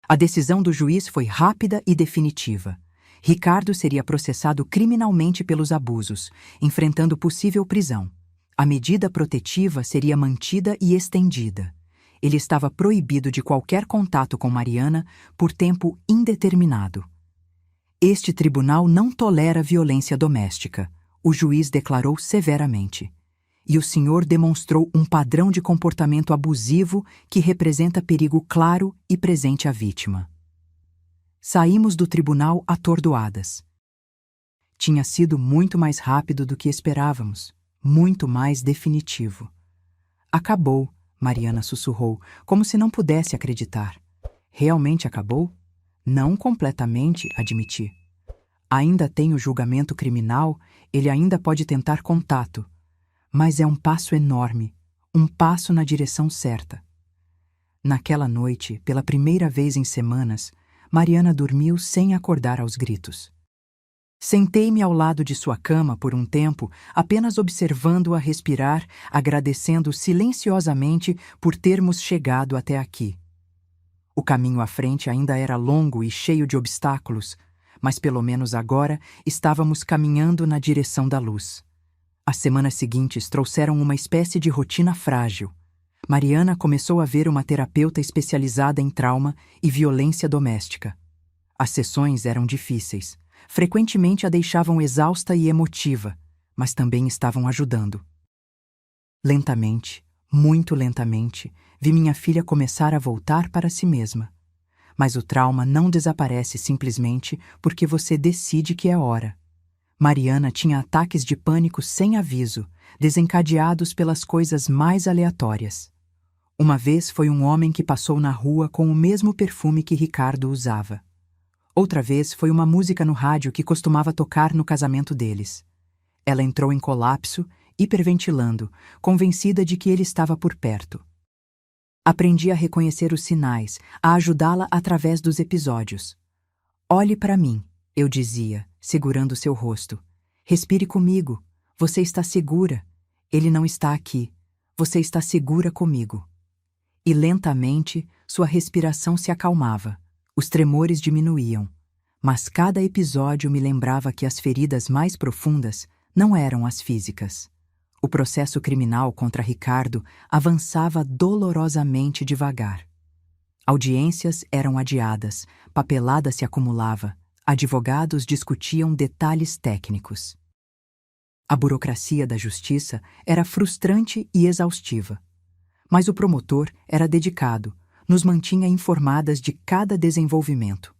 A decisão do juiz foi rápida e definitiva. Ricardo seria processado criminalmente pelos abusos, enfrentando possível prisão. A medida protetiva seria mantida e estendida. Ele estava proibido de qualquer contato com Mariana por tempo indeterminado. Este tribunal não tolera violência doméstica, o juiz declarou severamente. E o senhor demonstrou um padrão de comportamento abusivo que representa perigo claro e presente à vítima. Saímos do tribunal atordoadas. Tinha sido muito mais rápido do que esperávamos, muito mais definitivo. Acabou, Mariana sussurrou, como se não pudesse acreditar. Realmente acabou? Não completamente, admiti. Ainda tem o julgamento criminal, ele ainda pode tentar contato. Mas é um passo enorme, um passo na direção certa. Naquela noite, pela primeira vez em semanas, Mariana dormiu sem acordar aos gritos. Sentei-me ao lado de sua cama por um tempo, apenas observando-a respirar, agradecendo silenciosamente por termos chegado até aqui. O caminho à frente ainda era longo e cheio de obstáculos, mas pelo menos agora estávamos caminhando na direção da luz. As semanas seguintes trouxeram uma espécie de rotina frágil. Mariana começou a ver uma terapeuta especializada em trauma e violência doméstica. As sessões eram difíceis. Frequentemente a deixavam exausta e emotiva, mas também estavam ajudando. Lentamente, Muito lentamente, vi minha filha começar a voltar para si mesma. Mas o trauma não desaparece simplesmente porque você decide que é hora. Mariana tinha ataques de pânico sem aviso, desencadeados pelas coisas mais aleatórias. Uma vez foi um homem que passou na rua com o mesmo perfume que Ricardo usava. Outra vez foi uma música no rádio que costumava tocar no casamento deles. Ela entrou em colapso, hiperventilando, convencida de que ele estava por perto. Aprendi a reconhecer os sinais, a ajudá-la através dos episódios. Olhe para mim, eu dizia, segurando seu rosto. Respire comigo. Você está segura. Ele não está aqui. Você está segura comigo. E lentamente, sua respiração se acalmava. Os tremores diminuíam. Mas cada episódio me lembrava que as feridas mais profundas não eram as físicas. O processo criminal contra Ricardo avançava dolorosamente devagar. Audiências eram adiadas, papelada se acumulava, advogados discutiam detalhes técnicos. A burocracia da justiça era frustrante e exaustiva. Mas o promotor era dedicado, nos mantinha informadas de cada desenvolvimento.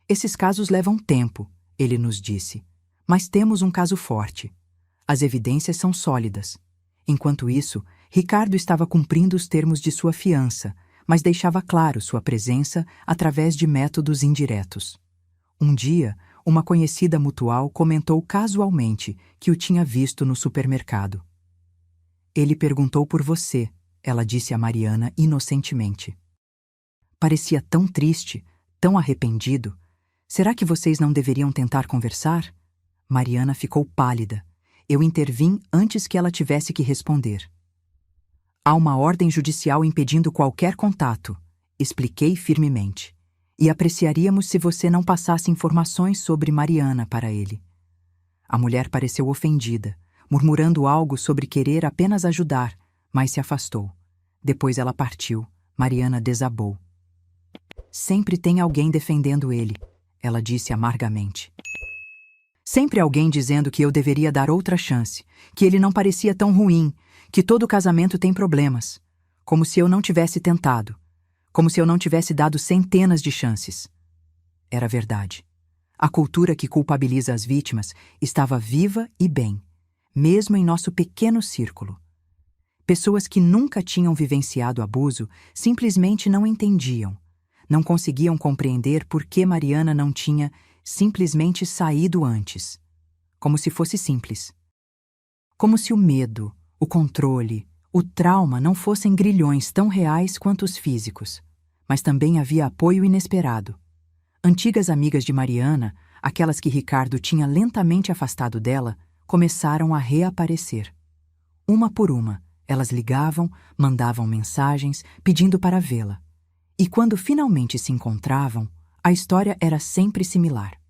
Esses casos levam tempo, ele nos disse, mas temos um caso forte. As evidências são sólidas. Enquanto isso, Ricardo estava cumprindo os termos de sua fiança, mas deixava claro sua presença através de métodos indiretos. Um dia, uma conhecida mutual comentou casualmente que o tinha visto no supermercado. Ele perguntou por você, ela disse a Mariana inocentemente. Parecia tão triste, tão arrependido. Será que vocês não deveriam tentar conversar? Mariana ficou pálida. Eu intervim antes que ela tivesse que responder. Há uma ordem judicial impedindo qualquer contato, expliquei firmemente. E apreciaríamos se você não passasse informações sobre Mariana para ele. A mulher pareceu ofendida, murmurando algo sobre querer apenas ajudar, mas se afastou. Depois ela partiu. Mariana desabou. Sempre tem alguém defendendo ele, ela disse amargamente. Sempre alguém dizendo que eu deveria dar outra chance, que ele não parecia tão ruim, que todo casamento tem problemas. Como se eu não tivesse tentado. Como se eu não tivesse dado centenas de chances. Era verdade. A cultura que culpabiliza as vítimas estava viva e bem, mesmo em nosso pequeno círculo. Pessoas que nunca tinham vivenciado abuso simplesmente não entendiam. Não conseguiam compreender por que Mariana não tinha simplesmente saído antes. Como se fosse simples. Como se o medo, o controle, o trauma não fossem grilhões tão reais quanto os físicos. Mas também havia apoio inesperado. Antigas amigas de Mariana, aquelas que Ricardo tinha lentamente afastado dela, começaram a reaparecer. Uma por uma, elas ligavam, mandavam mensagens, pedindo para vê-la. E quando finalmente se encontravam, a história era sempre similar.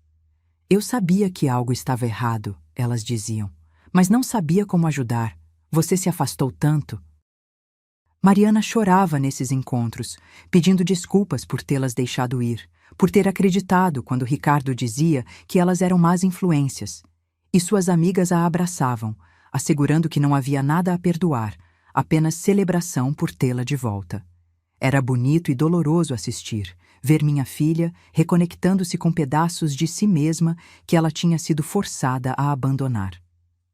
Eu sabia que algo estava errado, elas diziam, mas não sabia como ajudar. Você se afastou tanto. Mariana chorava nesses encontros, pedindo desculpas por tê-las deixado ir, por ter acreditado quando Ricardo dizia que elas eram más influências. E suas amigas a abraçavam, assegurando que não havia nada a perdoar, apenas celebração por tê-la de volta. Era bonito e doloroso assistir, ver minha filha reconectando-se com pedaços de si mesma que ela tinha sido forçada a abandonar.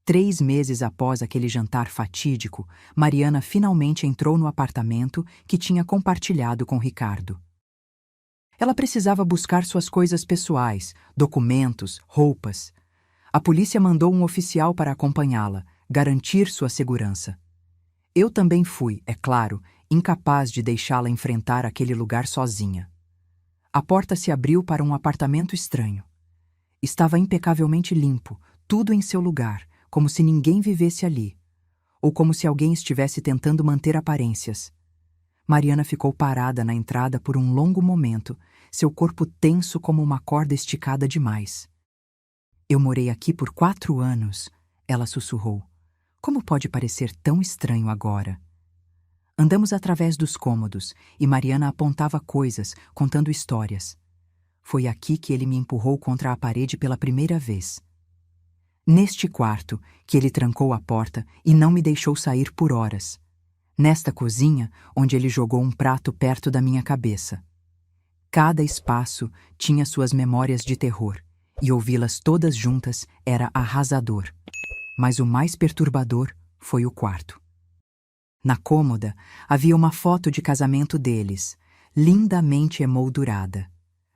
3 meses após aquele jantar fatídico, Mariana finalmente entrou no apartamento que tinha compartilhado com Ricardo. Ela precisava buscar suas coisas pessoais, documentos, roupas. A polícia mandou um oficial para acompanhá-la, garantir sua segurança. Eu também fui, é claro, incapaz de deixá-la enfrentar aquele lugar sozinha. A porta se abriu para um apartamento estranho. Estava impecavelmente limpo, tudo em seu lugar, como se ninguém vivesse ali, ou como se alguém estivesse tentando manter aparências. Mariana ficou parada na entrada por um longo momento, seu corpo tenso como uma corda esticada demais. Eu morei aqui por 4 anos, ela sussurrou. Como pode parecer tão estranho agora? Andamos através dos cômodos e Mariana apontava coisas, contando histórias. Foi aqui que ele me empurrou contra a parede pela primeira vez. Neste quarto, que ele trancou a porta e não me deixou sair por horas. nesta cozinha onde ele jogou um prato perto da minha cabeça. Cada espaço tinha suas memórias de terror, e ouvi-las todas juntas era arrasador. Mas o mais perturbador foi o quarto. Na cômoda havia uma foto de casamento deles, lindamente emoldurada.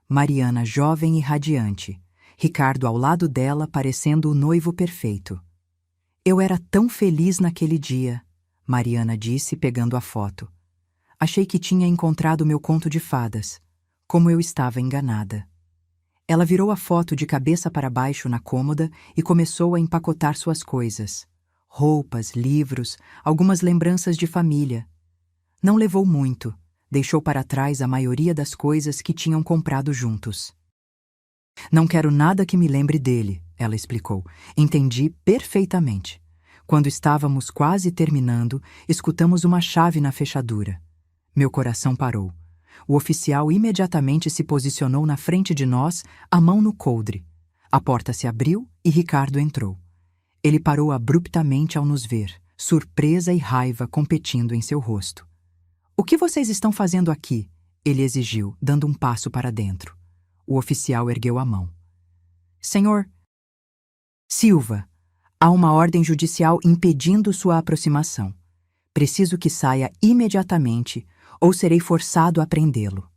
Mariana jovem e radiante, Ricardo ao lado dela parecendo o noivo perfeito. Eu era tão feliz naquele dia, Mariana disse pegando a foto. Achei que tinha encontrado meu conto de fadas. Como eu estava enganada. Ela virou a foto de cabeça para baixo na cômoda e começou a empacotar suas coisas. Roupas, livros, algumas lembranças de família. Não levou muito, deixou para trás a maioria das coisas que tinham comprado juntos. Não quero nada que me lembre dele, ela explicou. Entendi perfeitamente. Quando estávamos quase terminando, escutamos uma chave na fechadura. Meu coração parou. O oficial imediatamente se posicionou na frente de nós, a mão no coldre. A porta se abriu e Ricardo entrou. Ele parou abruptamente ao nos ver, surpresa e raiva competindo em seu rosto. "O que vocês estão fazendo aqui?" ele exigiu, dando um passo para dentro. O oficial ergueu a mão. "Senhor Silva, há uma ordem judicial impedindo sua aproximação. Preciso que saia imediatamente ou serei forçado a prendê-lo."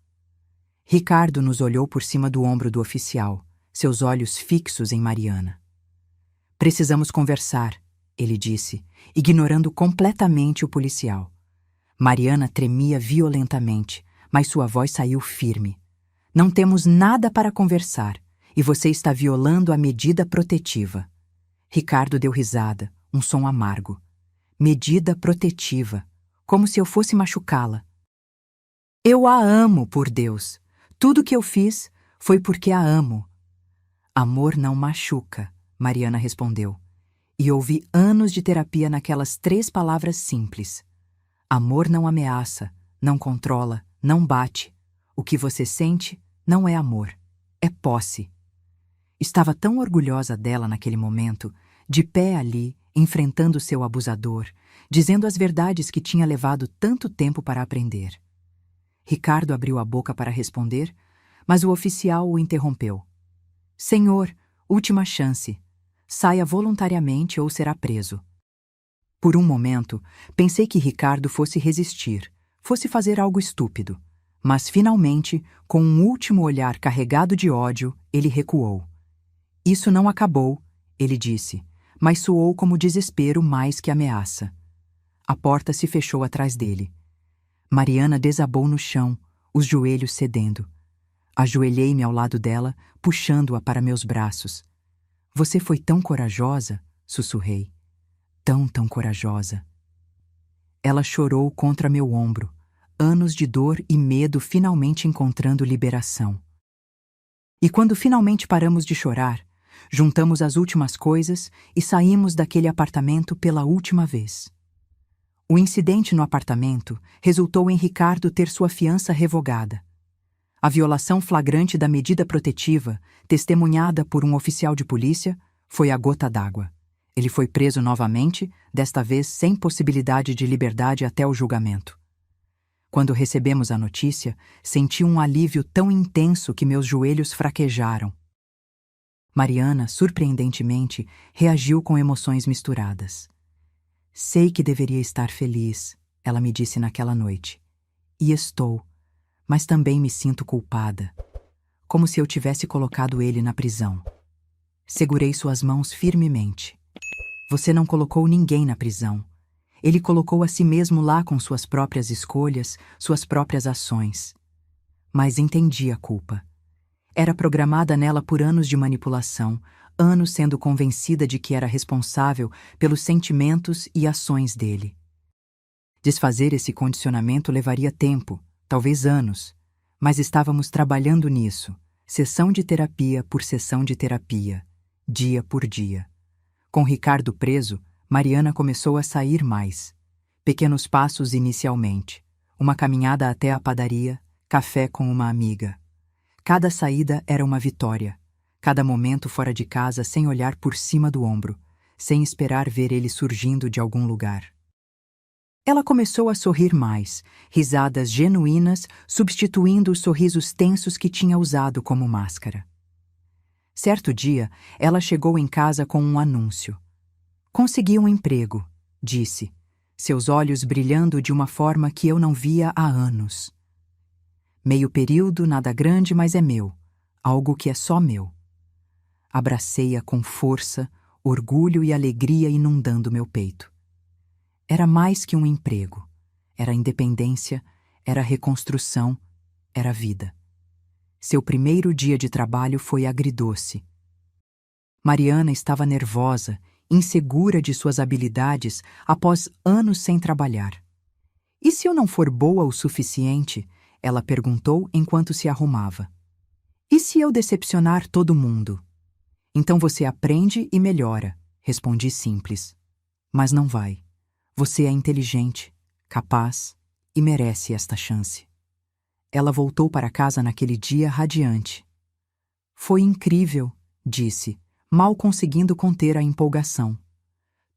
Ricardo nos olhou por cima do ombro do oficial, seus olhos fixos em Mariana. "Precisamos conversar", ele disse, ignorando completamente o policial. Mariana tremia violentamente, mas sua voz saiu firme. "Não temos nada para conversar, e você está violando a medida protetiva." Ricardo deu risada, um som amargo. "Medida protetiva, como se eu fosse machucá-la." "Eu a amo, por Deus. Tudo que eu fiz foi porque a amo." "Amor não machuca", Mariana respondeu. E ouvi anos de terapia naquelas 3 palavras simples. Amor não ameaça, não controla, não bate. O que você sente não é amor, é posse. Estava tão orgulhosa dela naquele momento, de pé ali, enfrentando seu abusador, dizendo as verdades que tinha levado tanto tempo para aprender. Ricardo abriu a boca para responder, mas o oficial o interrompeu. "Senhor, última chance. Saia voluntariamente ou será preso." Por um momento, pensei que Ricardo fosse resistir, fosse fazer algo estúpido. Mas, finalmente, com um último olhar carregado de ódio, ele recuou. "Isso não acabou", ele disse, mas soou como desespero mais que ameaça. A porta se fechou atrás dele. Mariana desabou no chão, os joelhos cedendo. Ajoelhei-me ao lado dela, puxando-a para meus braços. "Você foi tão corajosa", sussurrei. Tão corajosa." Ela chorou contra meu ombro, anos de dor e medo finalmente encontrando liberação. E quando finalmente paramos de chorar, juntamos as últimas coisas e saímos daquele apartamento pela última vez. O incidente no apartamento resultou em Ricardo ter sua fiança revogada. A violação flagrante da medida protetiva, testemunhada por um oficial de polícia, foi a gota d'água. Ele foi preso novamente, desta vez sem possibilidade de liberdade até o julgamento. Quando recebemos a notícia, senti um alívio tão intenso que meus joelhos fraquejaram. Mariana, surpreendentemente, reagiu com emoções misturadas. "Sei que deveria estar feliz", ela me disse naquela noite. "E estou, mas também me sinto culpada, como se eu tivesse colocado ele na prisão." Segurei suas mãos firmemente. "Você não colocou ninguém na prisão. Ele colocou a si mesmo lá com suas próprias escolhas, suas próprias ações." Mas entendi a culpa. Era programada nela por anos de manipulação, anos sendo convencida de que era responsável pelos sentimentos e ações dele. Desfazer esse condicionamento levaria tempo, talvez anos, mas estávamos trabalhando nisso, sessão de terapia por sessão de terapia, dia por dia. Com Ricardo preso, Mariana começou a sair mais. Pequenos passos inicialmente, uma caminhada até a padaria, café com uma amiga. Cada saída era uma vitória, cada momento fora de casa sem olhar por cima do ombro, sem esperar ver ele surgindo de algum lugar. Ela começou a sorrir mais, risadas genuínas substituindo os sorrisos tensos que tinha usado como máscara. Certo dia, ela chegou em casa com um anúncio. Consegui um emprego, disse, seus olhos brilhando de uma forma que eu não via há anos. Meio período, nada grande, mas é meu, algo que é só meu. Abracei-a com força, orgulho e alegria inundando meu peito. Era mais que um emprego. Era independência, era reconstrução, era vida. Seu primeiro dia de trabalho foi agridoce. Mariana estava nervosa, insegura de suas habilidades após anos sem trabalhar. E se eu não for boa o suficiente? Ela perguntou enquanto se arrumava. E se eu decepcionar todo mundo? Então você aprende e melhora, respondi simples. Mas não vai. Você é inteligente, capaz e merece esta chance. Ela voltou para casa naquele dia radiante. Foi incrível, disse, mal conseguindo conter a empolgação.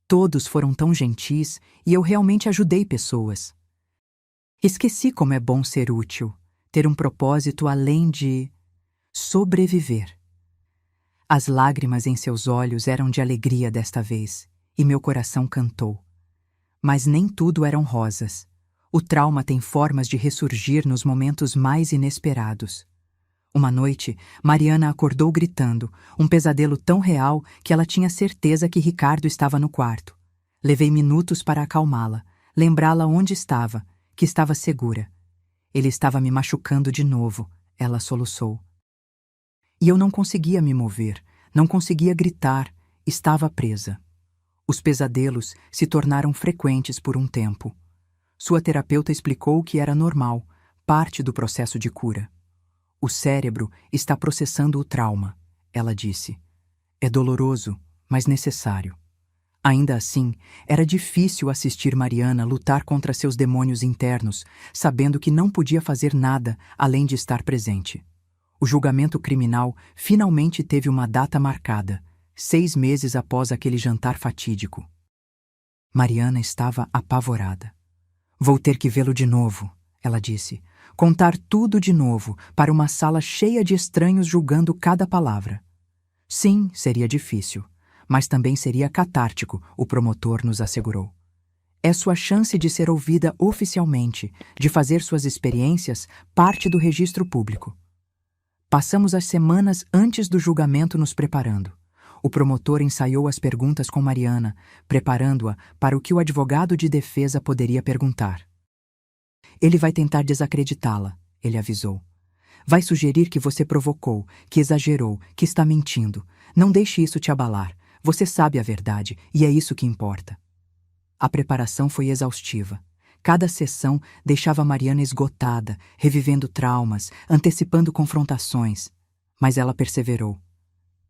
Todos foram tão gentis e eu realmente ajudei pessoas. Esqueci como é bom ser útil, ter um propósito além de sobreviver. As lágrimas em seus olhos eram de alegria desta vez, e meu coração cantou. Mas nem tudo eram rosas. O trauma tem formas de ressurgir nos momentos mais inesperados. Uma noite, Mariana acordou gritando, um pesadelo tão real que ela tinha certeza que Ricardo estava no quarto. Levei minutos para acalmá-la, lembrá-la onde estava, que estava segura. Ele estava me machucando de novo, ela soluçou. E eu não conseguia me mover, não conseguia gritar, estava presa. Os pesadelos se tornaram frequentes por um tempo. Sua terapeuta explicou que era normal, parte do processo de cura. O cérebro está processando o trauma, ela disse. É doloroso, mas necessário. Ainda assim, era difícil assistir Mariana lutar contra seus demônios internos, sabendo que não podia fazer nada além de estar presente. O julgamento criminal finalmente teve uma data marcada, 6 meses após aquele jantar fatídico. Mariana estava apavorada. Vou ter que vê-lo de novo, ela disse. Contar tudo de novo para uma sala cheia de estranhos julgando cada palavra. Sim, seria difícil, mas também seria catártico, o promotor nos assegurou. É sua chance de ser ouvida oficialmente, de fazer suas experiências parte do registro público. Passamos as semanas antes do julgamento nos preparando. O promotor ensaiou as perguntas com Mariana, preparando-a para o que o advogado de defesa poderia perguntar. Ele vai tentar desacreditá-la, ele avisou. Vai sugerir que você provocou, que exagerou, que está mentindo. Não deixe isso te abalar. Você sabe a verdade, e é isso que importa. A preparação foi exaustiva. Cada sessão deixava Mariana esgotada, revivendo traumas, antecipando confrontações. Mas ela perseverou.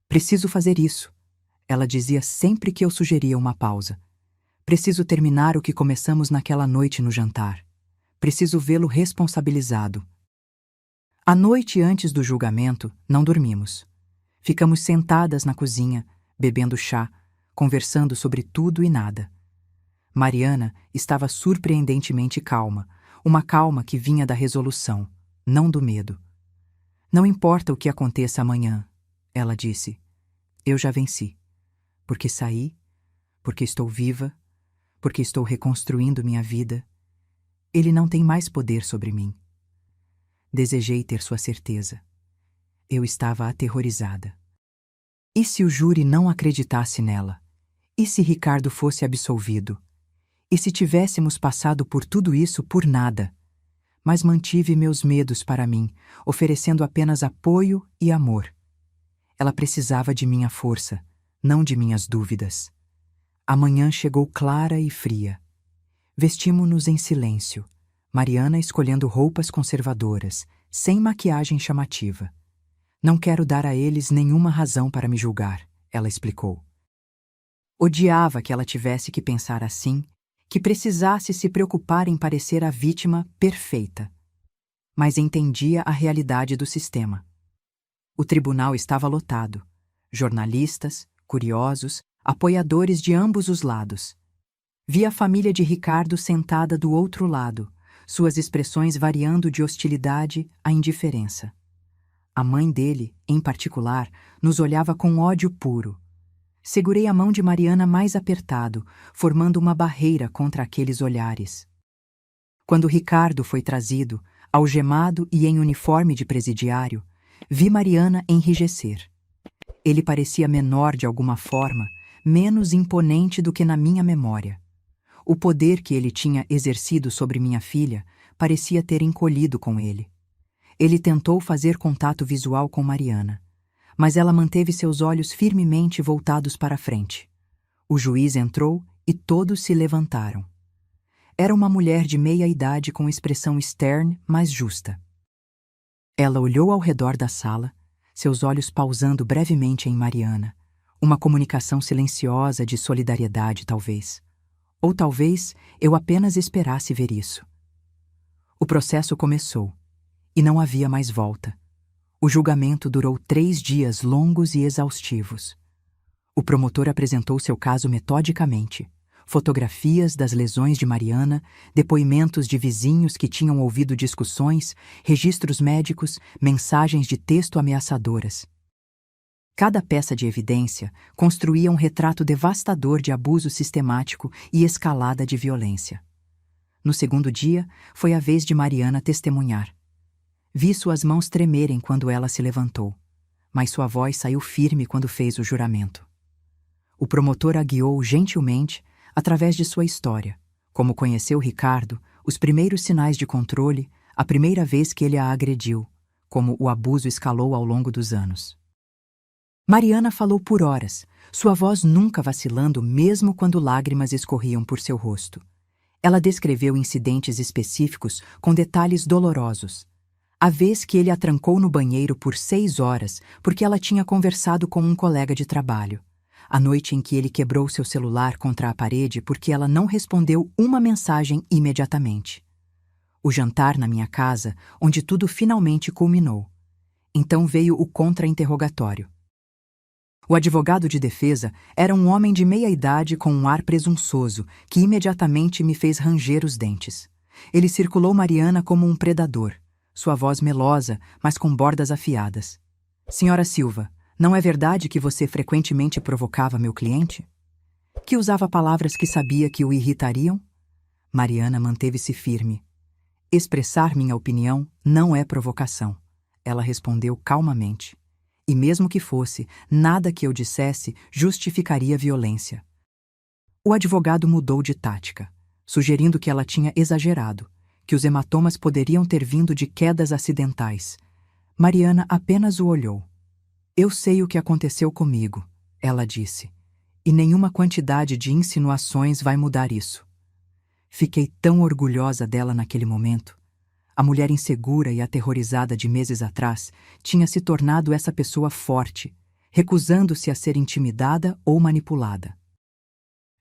Preciso fazer isso, ela dizia sempre que eu sugeria uma pausa. Preciso terminar o que começamos naquela noite no jantar. Preciso vê-lo responsabilizado. A noite antes do julgamento, não dormimos. Ficamos sentadas na cozinha, bebendo chá, conversando sobre tudo e nada. Mariana estava surpreendentemente calma, uma calma que vinha da resolução, não do medo. Não importa o que aconteça amanhã, ela disse. Eu já venci. Porque saí, porque estou viva, porque estou reconstruindo minha vida. Ele não tem mais poder sobre mim. Desejei ter sua certeza. Eu estava aterrorizada. E se o júri não acreditasse nela? E se Ricardo fosse absolvido? E se tivéssemos passado por tudo isso por nada? Mas mantive meus medos para mim, oferecendo apenas apoio e amor. Ela precisava de minha força, não de minhas dúvidas. A manhã chegou clara e fria. Vestimos-nos em silêncio, Mariana escolhendo roupas conservadoras, sem maquiagem chamativa. Não quero dar a eles nenhuma razão para me julgar, ela explicou. Odiava que ela tivesse que pensar assim, que precisasse se preocupar em parecer a vítima perfeita. Mas entendia a realidade do sistema. O tribunal estava lotado. Jornalistas, curiosos, apoiadores de ambos os lados. Vi a família de Ricardo sentada do outro lado, suas expressões variando de hostilidade a indiferença. A mãe dele, em particular, nos olhava com ódio puro. Segurei a mão de Mariana mais apertado, formando uma barreira contra aqueles olhares. Quando Ricardo foi trazido, algemado e em uniforme de presidiário, vi Mariana enrijecer. Ele parecia menor de alguma forma, menos imponente do que na minha memória. O poder que ele tinha exercido sobre minha filha parecia ter encolhido com ele. Ele tentou fazer contato visual com Mariana, mas ela manteve seus olhos firmemente voltados para a frente. O juiz entrou e todos se levantaram. Era uma mulher de meia idade com expressão stern, mas justa. Ela olhou ao redor da sala, seus olhos pausando brevemente em Mariana, uma comunicação silenciosa de solidariedade, talvez. Ou talvez eu apenas esperasse ver isso. O processo começou, e não havia mais volta. O julgamento durou 3 dias longos e exaustivos. O promotor apresentou seu caso metodicamente. Fotografias das lesões de Mariana, depoimentos de vizinhos que tinham ouvido discussões, registros médicos, mensagens de texto ameaçadoras. Cada peça de evidência construía um retrato devastador de abuso sistemático e escalada de violência. No segundo dia, foi a vez de Mariana testemunhar. Vi suas mãos tremerem quando ela se levantou, mas sua voz saiu firme quando fez o juramento. O promotor a guiou gentilmente através de sua história, como conheceu Ricardo, os primeiros sinais de controle, a primeira vez que ele a agrediu, como o abuso escalou ao longo dos anos. Mariana falou por horas, sua voz nunca vacilando mesmo quando lágrimas escorriam por seu rosto. Ela descreveu incidentes específicos com detalhes dolorosos. A vez que ele a trancou no banheiro por 6 horas porque ela tinha conversado com um colega de trabalho. A noite em que ele quebrou seu celular contra a parede porque ela não respondeu uma mensagem imediatamente. O jantar na minha casa, onde tudo finalmente culminou. Então veio o contra-interrogatório. O advogado de defesa era um homem de meia idade com um ar presunçoso que imediatamente me fez ranger os dentes. Ele circulou Mariana como um predador, sua voz melosa, mas com bordas afiadas. Senhora Silva, não é verdade que você frequentemente provocava meu cliente? Que usava palavras que sabia que o irritariam? Mariana manteve-se firme. Expressar minha opinião não é provocação, ela respondeu calmamente. E mesmo que fosse, nada que eu dissesse justificaria violência. O advogado mudou de tática, sugerindo que ela tinha exagerado, que os hematomas poderiam ter vindo de quedas acidentais. Mariana apenas o olhou. Eu sei o que aconteceu comigo, ela disse, e nenhuma quantidade de insinuações vai mudar isso. Fiquei tão orgulhosa dela naquele momento. A mulher insegura e aterrorizada de meses atrás tinha se tornado essa pessoa forte, recusando-se a ser intimidada ou manipulada.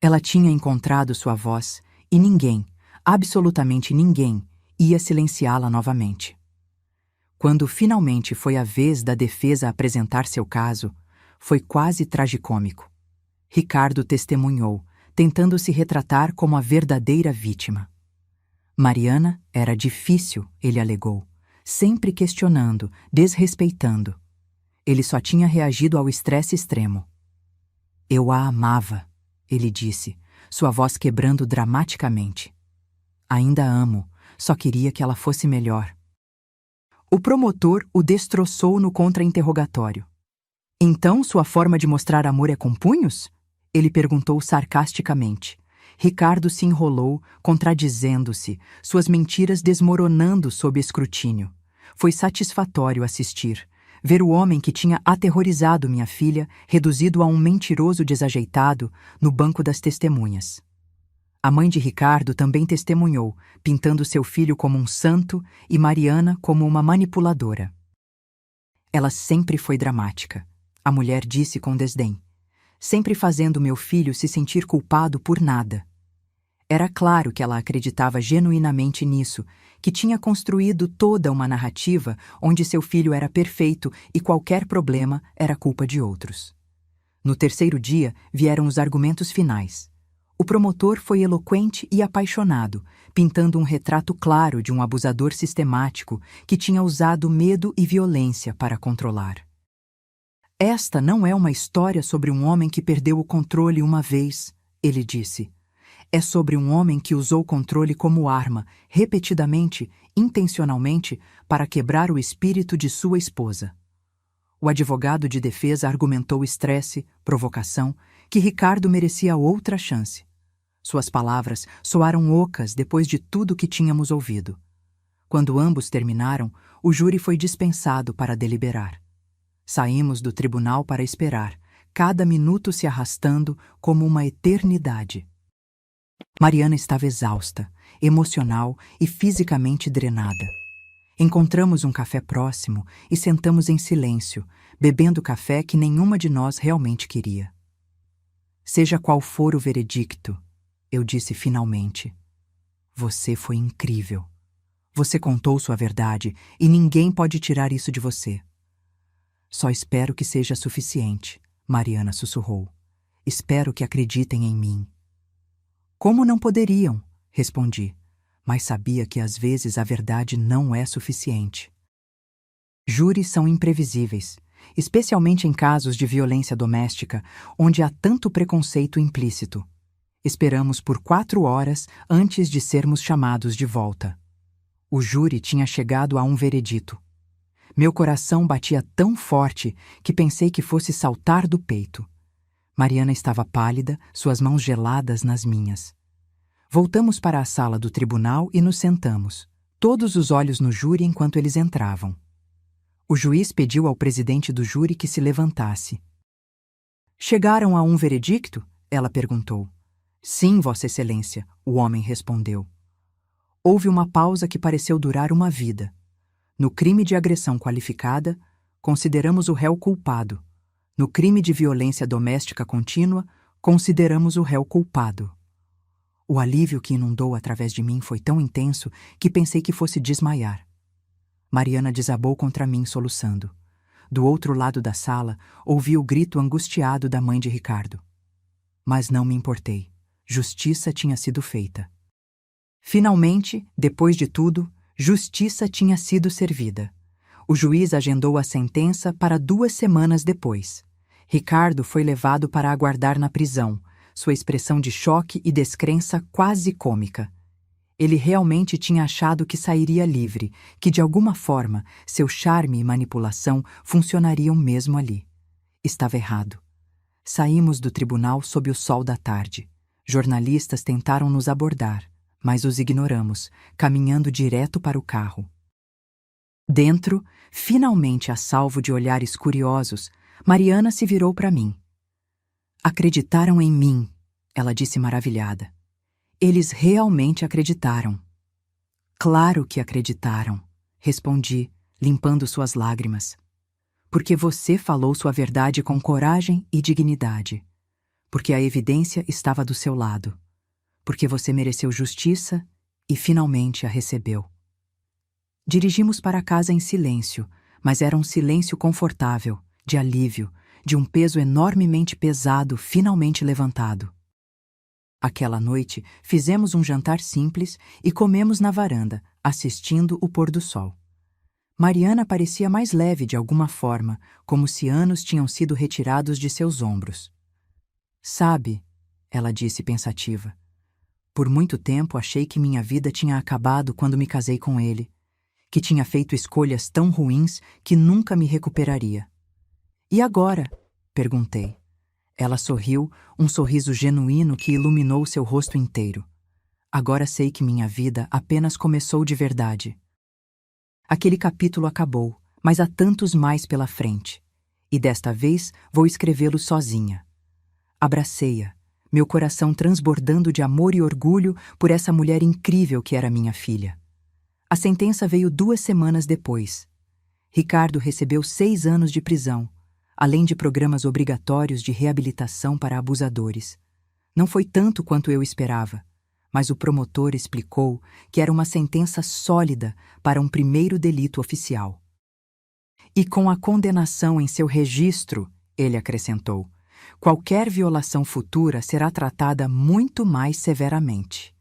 Ela tinha encontrado sua voz e ninguém, absolutamente ninguém, ia silenciá-la novamente. Quando finalmente foi a vez da defesa apresentar seu caso, foi quase tragicômico. Ricardo testemunhou, tentando se retratar como a verdadeira vítima. Mariana era difícil, ele alegou, sempre questionando, desrespeitando. Ele só tinha reagido ao estresse extremo. Eu a amava, ele disse, sua voz quebrando dramaticamente. Ainda amo, só queria que ela fosse melhor. O promotor o destroçou no contra-interrogatório. Então sua forma de mostrar amor é com punhos? Ele perguntou sarcasticamente. Ricardo se enrolou, contradizendo-se, suas mentiras desmoronando sob escrutínio. Foi satisfatório assistir, ver o homem que tinha aterrorizado minha filha, reduzido a um mentiroso desajeitado, no banco das testemunhas. A mãe de Ricardo também testemunhou, pintando seu filho como um santo e Mariana como uma manipuladora. Ela sempre foi dramática, a mulher disse com desdém, sempre fazendo meu filho se sentir culpado por nada. Era claro que ela acreditava genuinamente nisso, que tinha construído toda uma narrativa onde seu filho era perfeito e qualquer problema era culpa de outros. No terceiro dia, vieram os argumentos finais. O promotor foi eloquente e apaixonado, pintando um retrato claro de um abusador sistemático que tinha usado medo e violência para controlar. Esta não é uma história sobre um homem que perdeu o controle uma vez, ele disse. É sobre um homem que usou o controle como arma, repetidamente, intencionalmente, para quebrar o espírito de sua esposa. O advogado de defesa argumentou estresse, provocação, que Ricardo merecia outra chance. Suas palavras soaram ocas depois de tudo que tínhamos ouvido. Quando ambos terminaram, o júri foi dispensado para deliberar. Saímos do tribunal para esperar, cada minuto se arrastando como uma eternidade. Mariana estava exausta, emocional e fisicamente drenada. Encontramos um café próximo e sentamos em silêncio, bebendo café que nenhuma de nós realmente queria. Seja qual for o veredicto, eu disse finalmente, você foi incrível. Você contou sua verdade e ninguém pode tirar isso de você. Só espero que seja suficiente, Mariana sussurrou. Espero que acreditem em mim. Como não poderiam? Respondi, mas sabia que às vezes a verdade não é suficiente. Júris são imprevisíveis, especialmente em casos de violência doméstica, onde há tanto preconceito implícito. Esperamos por 4 horas antes de sermos chamados de volta. O júri tinha chegado a um veredito. Meu coração batia tão forte que pensei que fosse saltar do peito. Mariana estava pálida, suas mãos geladas nas minhas. Voltamos para a sala do tribunal e nos sentamos, todos os olhos no júri enquanto eles entravam. O juiz pediu ao presidente do júri que se levantasse. Chegaram a um veredicto? Ela perguntou. Sim, Vossa Excelência, o homem respondeu. Houve uma pausa que pareceu durar uma vida. No crime de agressão qualificada, consideramos o réu culpado. No crime de violência doméstica contínua, consideramos o réu culpado. O alívio que inundou através de mim foi tão intenso que pensei que fosse desmaiar. Mariana desabou contra mim, soluçando. Do outro lado da sala, ouvi o grito angustiado da mãe de Ricardo. Mas não me importei. Justiça tinha sido feita. Finalmente, depois de tudo, justiça tinha sido servida. O juiz agendou a sentença para 2 semanas depois. Ricardo foi levado para aguardar na prisão, sua expressão de choque e descrença quase cômica. Ele realmente tinha achado que sairia livre, que de alguma forma seu charme e manipulação funcionariam mesmo ali. Estava errado. Saímos do tribunal sob o sol da tarde. Jornalistas tentaram nos abordar, mas os ignoramos, caminhando direto para o carro. Dentro, finalmente a salvo de olhares curiosos, Mariana se virou para mim. Acreditaram em mim, ela disse maravilhada. Eles realmente acreditaram. Claro que acreditaram, respondi, limpando suas lágrimas. Porque você falou sua verdade com coragem e dignidade. Porque a evidência estava do seu lado. Porque você mereceu justiça e finalmente a recebeu. Dirigimos para casa em silêncio, mas era um silêncio confortável, de alívio, de um peso enormemente pesado finalmente levantado. Aquela noite, fizemos um jantar simples e comemos na varanda, assistindo o pôr do sol. Mariana parecia mais leve de alguma forma, como se anos tinham sido retirados de seus ombros. Sabe, ela disse pensativa, por muito tempo achei que minha vida tinha acabado quando me casei com ele, que tinha feito escolhas tão ruins que nunca me recuperaria. E agora? Perguntei. Ela sorriu, um sorriso genuíno que iluminou seu rosto inteiro. Agora sei que minha vida apenas começou de verdade. Aquele capítulo acabou, mas há tantos mais pela frente. E desta vez vou escrevê-lo sozinha. Abracei-a, meu coração transbordando de amor e orgulho por essa mulher incrível que era minha filha. A sentença veio 2 semanas depois. Ricardo recebeu 6 anos de prisão, além de programas obrigatórios de reabilitação para abusadores. Não foi tanto quanto eu esperava, mas o promotor explicou que era uma sentença sólida para um primeiro delito oficial. E com a condenação em seu registro, ele acrescentou, Qualquer violação futura será tratada muito mais severamente.